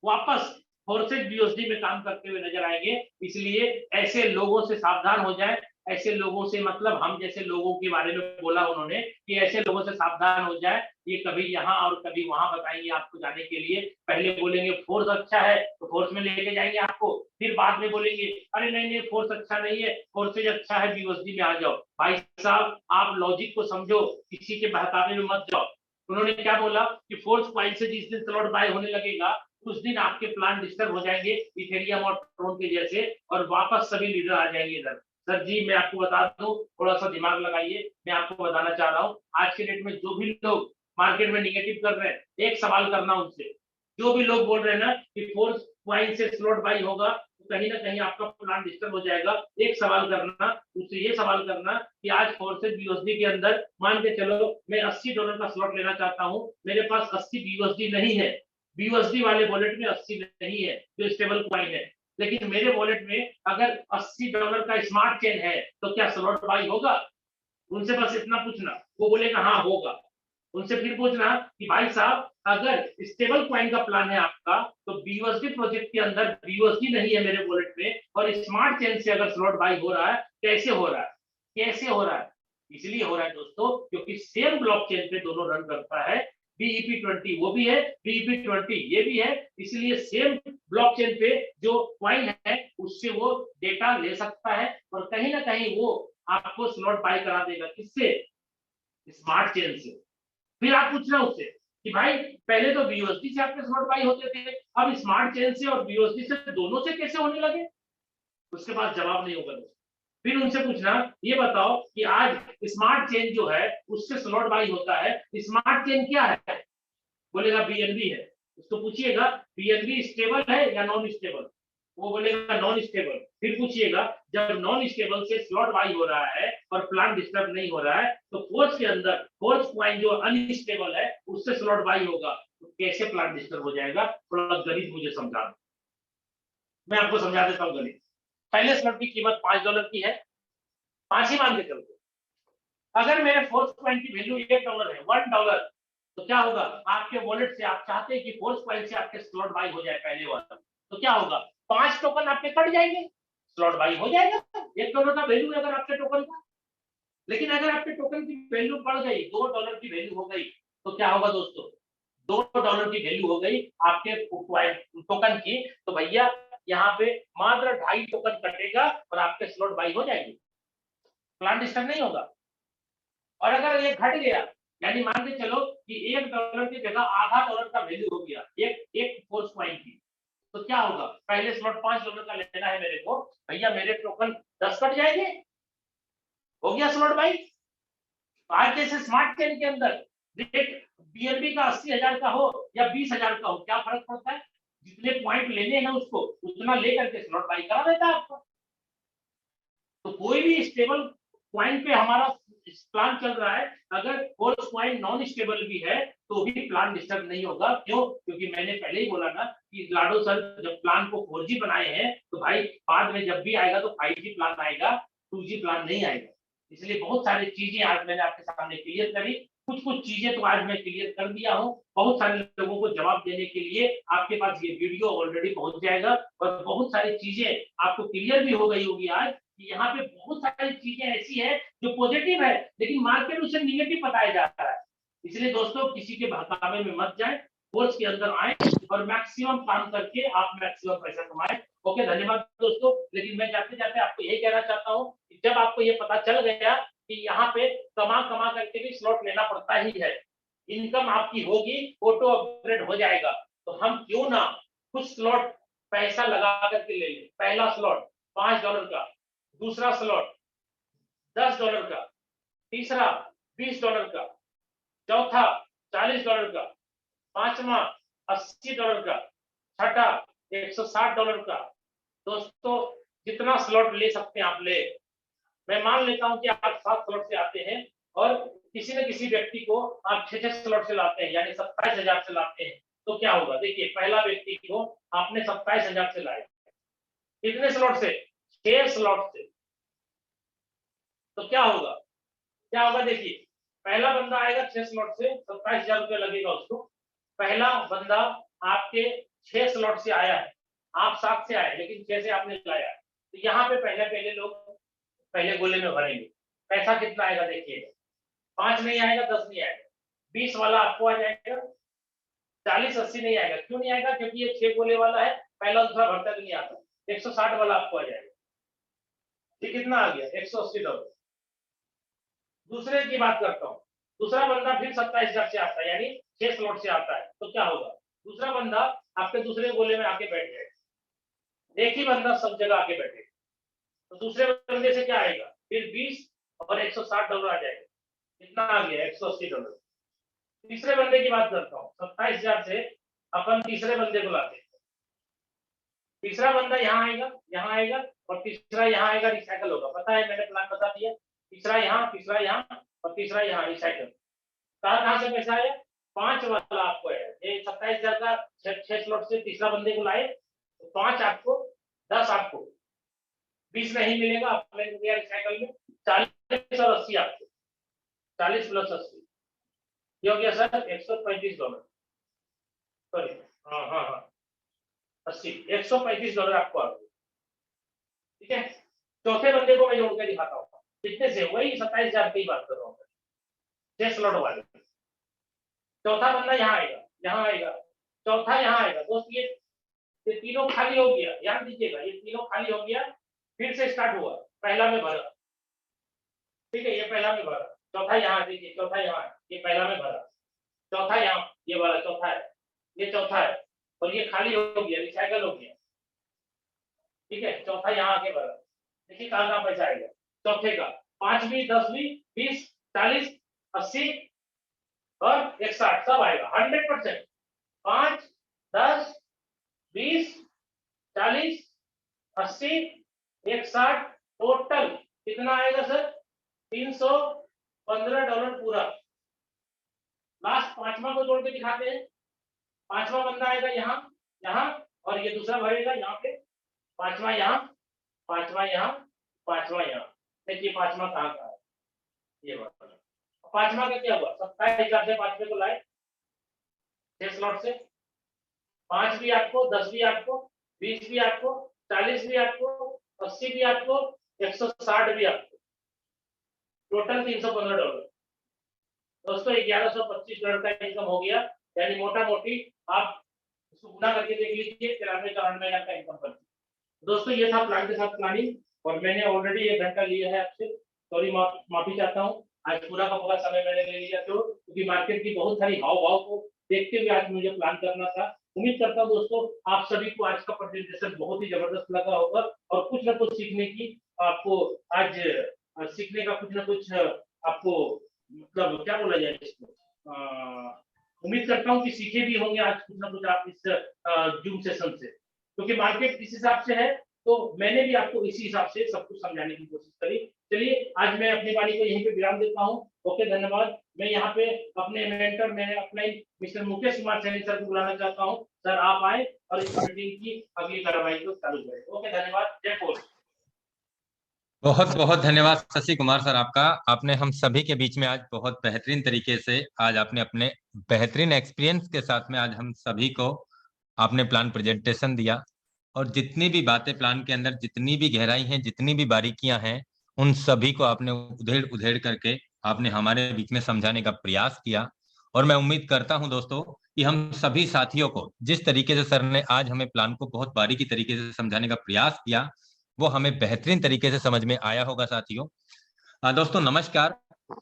वापस फोर्सेज बीओएसडी में काम करते हुए नजर आएंगे। इसलिए ऐसे लोगों से सावधान हो जाए। ऐसे लोगों से मतलब हम जैसे लोगों के बारे में बोला उन्होंने कि ऐसे लोगों से सावधान हो जाए, ये कभी यहाँ और कभी वहां बताएंगे आपको जाने के लिए। पहले बोलेंगे फोर्स अच्छा है तो फोर्स में लेके जाएंगे आपको, फिर बाद में बोलेंगे अरे नहीं नहीं फोर्स अच्छा नहीं है, फोर्सेज अच्छा है, बीओएसडी में आ जाओ। भाई साहब आप लॉजिक को समझो, किसी के बहकावे में मत जाओ। उन्होंने क्या बोला कि फोर्स पॉइंट से जिस दिन स्लॉट बाय होने लगेगा उस दिन आपके प्लान डिस्टर्ब हो जाएंगे इथेरियम और ट्रोन के जैसे, और वापस सभी लीडर आ जाएंगे इधर। सर जी मैं आपको बता दूं, थोड़ा सा दिमाग लगाइए, मैं आपको बताना चाह रहा हूँ आज के डेट में जो भी लोग मार्केट में निगेटिव कर रहे हैं, एक सवाल करना उनसे। जो भी लोग बोल रहे हैं ना कि फोर्स पॉइंट से स्लॉट बाई होगा तो कहीं ना कहीं आपका प्लान डिस्टर्ब हो जाएगा, एक सवाल करना उससे, ये सवाल करना कि आज फोर्सेज बीओएसडी के अंदर मान के चलो मैं $80 का स्लॉट लेना चाहता हूँ, मेरे पास 80 बीओएसडी नहीं है, बीओएसडी वाले वॉलेट में 80 नहीं है जो स्टेबल कॉइन है, लेकिन मेरे वॉलेट में अगर $80 का स्मार्ट चेन है तो क्या स्लॉट बाई होगा? उनसे बस इतना पूछना, वो बोलेगा हाँ होगा। उनसे फिर पूछना कि भाई साहब अगर स्टेबल कॉइन का प्लान है आपका तो बीओएसडी प्रोजेक्ट के अंदर बीओएसडी नहीं है मेरे वॉलेट में, और स्मार्ट चेन से अगर स्लॉट बाई हो रहा है, कैसे हो रहा है? कैसे हो रहा है? इसलिए हो रहा है दोस्तों क्योंकि सेम ब्लॉकचेन पे दोनों रन करता है, BEP20 वो भी है, BEP20 ये भी है, इसलिए सेम ब्लॉकचेन पे जो कॉइन है उससे वो डेटा ले सकता है और कहीं ना कहीं वो आपको स्लॉट बाय करा देगा। किससे? स्मार्ट चेन से। फिर आप पूछना उससे कि भाई पहले तो बीओएसडी से आपके स्लॉट बाय होते थे, अब स्मार्ट चेन से और बीओएसडी से दोनों से कैसे होने लगे? उसके पास जवाब नहीं होगा। फिर उनसे पूछना ये बताओ कि आज स्मार्ट चेन जो है उससे स्लॉट बाई होता है, स्मार्ट चेन क्या है? बोलेगा बीएनबी है। उसको पूछिएगा बीएनबी स्टेबल है या नॉन स्टेबल, वो बोलेगा नॉन स्टेबल। फिर पूछिएगा जब नॉन स्टेबल से स्लॉट बाई हो रहा है और प्लान डिस्टर्ब नहीं हो रहा है तो फोर्स के अंदर फोर्स कॉइन जो अनस्टेबल है उससे स्लॉट बाई होगा, तो कैसे प्लान डिस्टर्ब हो जाएगा? थोड़ा गणित मुझे समझा दो, मैं आपको समझा देता हूँ गणित। पहले स्लॉट की कीमत $5 की है, 5 ही मान के चलते। अगर मेरे फोर्स कॉइन की वैल्यू $1 है, $1, तो क्या होगा? आपके वॉलेट से आप चाहते हैं कि फोर्स कॉइन से आपके स्लॉट बाई हो जाए पहले वाला, तो क्या होगा? 5 टोकन आपके कट जाएंगे, स्लॉट बाई हो जाएगा। $1 का वैल्यू अगर आपके टोकन का, लेकिन अगर आपके टोकन की वैल्यू बढ़ गई, $2 की वैल्यू हो गई, तो क्या होगा दोस्तों? $2 की वैल्यू हो गई आपके टोकन की, तो भैया यहाँ पे मात्र 2.5 टोकन कटेगा और आपके स्लॉट बाई हो जाएंगे, प्लान डिस्टर्ब नहीं होगा। और अगर ये घट गया, यानी मान के चलो कि $1 की जगह आधा डॉलर का वैल्यू हो गया एक फोर्स कॉइन की, तो क्या होगा? पहले स्लॉट $5 का लेना है मेरे को, भैया मेरे टोकन 10 कट जाएंगे, हो गया स्लॉट बाई। आज जैसे स्मार्ट चेन के अंदर रेट बीएनबी का 80,000 का हो या 20,000 का हो, क्या फर्क पड़ता है? जितने पॉइंट लेने हैं उसको उतना लेकर के स्लॉट बाई करा देता है आपको। तो कोई भी स्टेबल कॉइन पे हमारा प्लान चल रहा है, अगर फोर्स कॉइन नॉन स्टेबल भी है तो भी प्लान डिस्टर्ब नहीं होगा। क्यों? क्योंकि मैंने पहले ही बोला ना कि लाडो सर जब प्लान को 4G बनाए हैं तो भाई बाद में जब भी आएगा तो 5G प्लान आएगा, 2G प्लान नहीं आएगा। इसलिए बहुत सारी चीजें आज मैंने आपके सामने क्लियर करी, कुछ चीजें तो आज मैं क्लियर कर दिया हूँ। बहुत सारे लोगों को जवाब देने के लिए आपके पास ये वीडियो ऑलरेडी पहुंच जाएगा और बहुत सारी चीजें आपको क्लियर भी हो गई होगी आज कि यहाँ पे बहुत सारी चीजें ऐसी है जो पॉजिटिव है लेकिन मार्केट उसे निगेटिव बताया जाता है। इसलिए दोस्तों किसी के बहकावे में मत जाए, कोर्स के अंदर आए और मैक्सिमम काम करके आप मैक्सिमम पैसा कमाए। ओके, धन्यवाद दोस्तों। लेकिन मैं जाते जाते आपको यही कहना चाहता हूँ कि जब आपको ये पता चल गया कि यहाँ पे कमा करके भी स्लॉट लेना पड़ता ही है, इनकम आपकी होगी, ऑटो अपग्रेड हो जाएगा, तो हम क्यों ना कुछ स्लॉट पैसा लगा करके ले लें। पहला स्लॉट $5 का, दूसरा स्लॉट $10 का, तीसरा $20 का, चौथा $40 का, पांचवा $80 का, छठा $160 का। दोस्तों जितना स्लॉट ले सकते हैं आप ले। मैं मान लेता हूं कि आप 7 स्लॉट से आते हैं और किसी न किसी व्यक्ति को आप 6 स्लॉट से लाते हैं, यानी 27,000 से लाते हैं, तो क्या होगा? देखिए, पहला व्यक्ति को आपने 27,000 से लाए, कितने स्लॉट से? 6 स्लॉट से। तो क्या होगा? क्या होगा? देखिए, पहला बंदा आएगा 6 स्लॉट से, 27,000 रुपये लगेगा उसको। पहला बंदा आपके 6 स्लॉट से आया है, आप 7 से आए लेकिन 6 से आपने लाया है, तो यहाँ पे पहले लोग पहले गोले में भरेंगे। पैसा कितना आएगा देखिएगा, 5 नहीं आएगा, 10 नहीं आएगा, 20 वाला आपको आ जाएगा, 40 80 नहीं आएगा। क्यों नहीं आएगा? क्योंकि ये 6 गोले वाला है, पहला दूसरा भरता भी नहीं आता। 160 वाला आपको आ जाएगा। ये कितना आ गया? $180। दूसरे की बात करता हूँ, दूसरा बंदा फिर 27,000 से आता है, यानी 6 स्लॉट से आता है, तो क्या होगा? दूसरा बंदा आपके दूसरे गोले में आके बैठ जाएगा। एक ही बंदा सब जगह आके बैठेगा, तो दूसरे बंदे से क्या आएगा? फिर 20 और $160 आ जाएगा। कितना आ गया? $180। तीसरे बंदे की बात करता हूँ, 27,000 से अपन तीसरे बंदे को लाते हैं। तीसरा बंदा यहाँ आएगा और तीसरा यहाँ आएगा, रिसाइकल होगा। पता है, मैंने प्लान बता दिया। तीसरा यहाँ और तीसरा यहाँ, रिसाइकल। कहाँ से पैसा आया? 5 वाला आपको है। ये 27,000 का 6 स्लॉट से तीसरा बंदे को लाए, तो 5 आपको, 10 आपको, 20 नहीं मिलेगा, आपने रिसाइकल में 40 और 80 आपको, 40 प्लस 80 ये हो गया सर $135। सॉरी, हाँ 80, $135 आपको आ गया। ठीक है, चौथे बंदे को मैं जोड़ के दिखाता हूँ कितने से, वही 27,000 की बात कर रहा हूँ, 6 स्लॉट वाले। चौथा बंदा यहाँ आएगा, चौथा यहाँ आएगा। दोस्त ये तीनों खाली हो गया, ध्यान दीजिएगा, ये तीनों खाली हो गया, फिर से स्टार्ट हुआ, पहला में भरा। ठीक है, ये पहला में भरा, चौथा यहाँ, देखिए चौथा यहाँ, ये पहला में भरा, चौथा यहाँ, ये वाला चौथा है, ये चौथा है, और ये खाली हो गया, रिसाइकल हो गया। ठीक है, चौथा यहाँ आके भरा। देखिए कहाँ पैसा आएगा चौथे का, 5 भी, 10 भी, 20, 40, 80 और 160 सब आएगा 100%। 5, 10, 20, 40, 80, 160 टोटल कितना आएगा सर? $315 पूरा। लास्ट पांचवा को जोड़ के दिखाते हैं। पांचवा बंदा आएगा यहाँ और ये दूसरा भरेगा यहाँ पे, पांचवा यहाँ, पांचवा यहाँ, पांचवा यहाँ। देखिए पांचवा कहाँ का है, ये वाला। पांचवा का क्या हुआ? 27,000 से पांचवे को लाए 6 स्लॉट से, 5 भी आपको, 10 भी आपको, 20 भी आपको, 40 भी आपको, 80 भी आपको, 160 भी आपको, टोटल $315। दोस्तों $1125 का इनकम हो गया, यानी मोटा मोटी आप इसको गुना करके देख लीजिए, 93-94 का इनकम कर। दोस्तों ये था प्लान के साथ प्लानिंग, और मैंने ऑलरेडी 1 घंटा लिया है आपसे, सॉरी माफी चाहता हूँ। आज पूरा का पूरा समय मैंने ले लिया, क्योंकि मार्केट की बहुत सारी हाव भाव को देखते हुए आज मुझे प्लान करना था। उम्मीद करता हूँ दोस्तों आप सभी को आज का प्रेजेंटेशन बहुत ही जबरदस्त लगा होगा, और कुछ ना कुछ सीखने की आपको आज सीखने का कुछ ना कुछ आपको, मतलब क्या बोला जाए इसको, उम्मीद करता हूँ कि सीखे भी होंगे आज कुछ ना कुछ आप इस जूम सेशन से, क्योंकि मार्केट इस हिसाब से है, तो मैंने भी आपको इसी हिसाब से सब कुछ समझाने की कोशिश करी। चलिए आज मैं अपनी वाणी को यहीं पे विराम देता हूँ। ओके, धन्यवाद। मैं यहाँ पे अपने मेंटर, मैंने अपने मिस्टर मुकेश कुमार सैनी सर को बुलाना चाहता हूँ। सर आप आए और इस मीटिंग की अगली कार्रवाई को चालू करें। ओके, धन्यवाद। जय हिंद। बहुत बहुत धन्यवाद शशि कुमार सर आपका। आपने हम सभी के बीच में आज बहुत बेहतरीन तरीके से आज आपने अपने बेहतरीन एक्सपीरियंस के साथ में आज हम सभी को आपने प्लान प्रेजेंटेशन दिया, और जितनी भी बातें प्लान के अंदर, जितनी भी गहराई हैं, जितनी भी बारीकियां हैं, उन सभी को आपने उधेड़ उधेड़ करके आपने हमारे बीच में समझाने का प्रयास किया। और मैं उम्मीद करता हूं दोस्तों कि हम सभी साथियों को जिस तरीके से सर ने आज हमें प्लान को बहुत बारीकी तरीके से समझाने का प्रयास किया, वो हमें बेहतरीन तरीके से समझ में आया होगा साथियों। दोस्तों नमस्कार,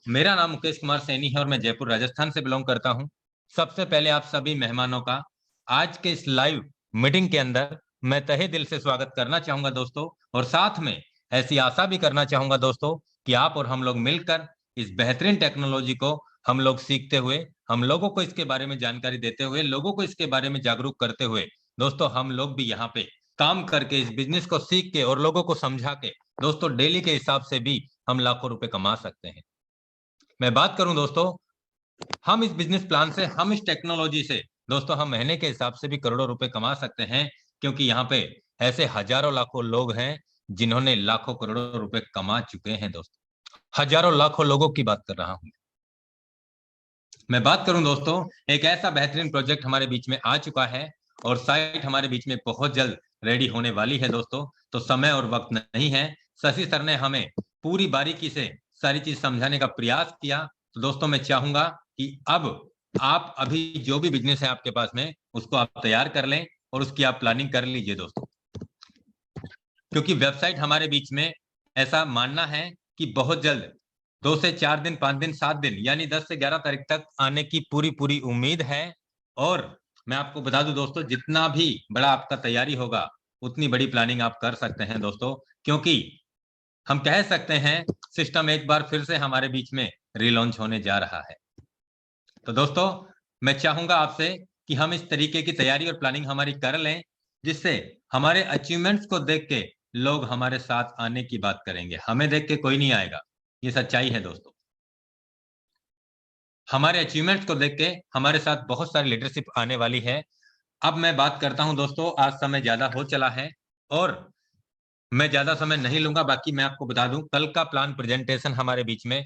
मेरा नाम मुकेश कुमार सैनी है और मैं जयपुर राजस्थान से बिलोंग करता हूं। सबसे पहले आप सभी मेहमानों का आज के इस लाइव मीटिंग के अंदर मैं तहे दिल से स्वागत करना चाहूंगा दोस्तों, और साथ में ऐसी आशा भी करना चाहूंगा दोस्तों कि आप और हम लोग मिलकर इस बेहतरीन टेक्नोलॉजी को हम लोग सीखते हुए, हम लोगों को इसके बारे में जानकारी देते हुए, लोगों को इसके बारे में जागरूक करते हुए दोस्तों हम लोग भी यहाँ पे काम करके, इस बिजनेस को सीख के और लोगों को समझा के दोस्तों डेली के हिसाब से भी हम लाखों रुपए कमा सकते हैं। मैं बात करूं दोस्तों, हम इस बिजनेस प्लान से, हम इस टेक्नोलॉजी से दोस्तों हम महीने के हिसाब से भी करोड़ों रुपए कमा सकते हैं, क्योंकि यहाँ पे ऐसे हजारों लाखों लोग हैं जिन्होंने लाखों करोड़ों रुपए कमा चुके हैं। दोस्तों हजारों लाखों लोगों की बात कर रहा हूं। मैं बात करूं दोस्तों, एक ऐसा बेहतरीन प्रोजेक्ट हमारे बीच में आ चुका है और साइट हमारे बीच में बहुत जल्द रेडी होने वाली है दोस्तों। तो समय और वक्त नहीं है। शशि सर ने हमें पूरी बारीकी से सारी चीज समझाने का प्रयास किया। तो दोस्तों मैं चाहूंगा कि अब आप अभी जो भी बिजनेस है आपके पास में, उसको आप तैयार कर लें और उसकी आप प्लानिंग कर लीजिए दोस्तों, क्योंकि वेबसाइट हमारे बीच में ऐसा मानना है कि बहुत जल्द 2 से 4 दिन, 5 दिन, 7 दिन यानी 10 से 11 तारीख तक आने की पूरी उम्मीद है। और मैं आपको बता दूं दोस्तों, जितना भी बड़ा आपका तैयारी होगा उतनी बड़ी प्लानिंग आप कर सकते हैं दोस्तों, क्योंकि हम कह सकते हैं सिस्टम एक बार फिर से हमारे बीच में रिलॉन्च होने जा रहा है। तो दोस्तों मैं चाहूंगा आपसे कि हम इस तरीके की तैयारी और प्लानिंग हमारी कर लें, जिससे हमारे अचीवमेंट्स को देख के लोग हमारे साथ आने की बात करेंगे। हमें देख के कोई नहीं आएगा, ये सच्चाई है दोस्तों। हमारे अचीवमेंट्स को देख के हमारे साथ बहुत सारी लीडरशिप आने वाली है। अब मैं बात करता हूं दोस्तों, आज समय ज्यादा हो चला है और मैं ज्यादा समय नहीं लूंगा। बाकी मैं आपको बता दूं, कल का प्लान प्रेजेंटेशन हमारे बीच में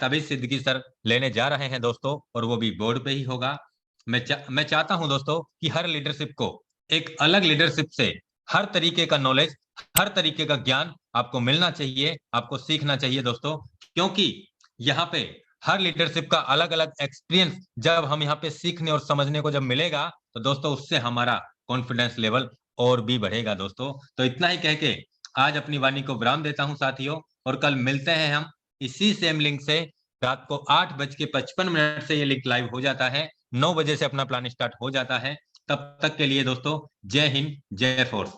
तभी सिद्दीकी सर लेने जा रहे हैं दोस्तों, और वो भी बोर्ड पे ही होगा। मैं चाहता हूं दोस्तों कि हर लीडरशिप को एक अलग लीडरशिप से हर तरीके का नॉलेज, हर तरीके का ज्ञान आपको मिलना चाहिए, आपको सीखना चाहिए दोस्तों, क्योंकि यहाँ पे हर लीडरशिप का अलग अलग एक्सपीरियंस जब हम यहाँ पे सीखने और समझने को जब मिलेगा, तो दोस्तों उससे हमारा कॉन्फिडेंस लेवल और भी बढ़ेगा दोस्तों। तो इतना ही कह के आज अपनी वाणी को विराम देता हूं साथियों, और कल मिलते हैं हम इसी सेम लिंक से। रात को 8:55 से ये लिंक लाइव हो जाता है, 9 बजे से अपना प्लान स्टार्ट हो जाता है। तब तक के लिए दोस्तों जय हिंद, जय फोर्स।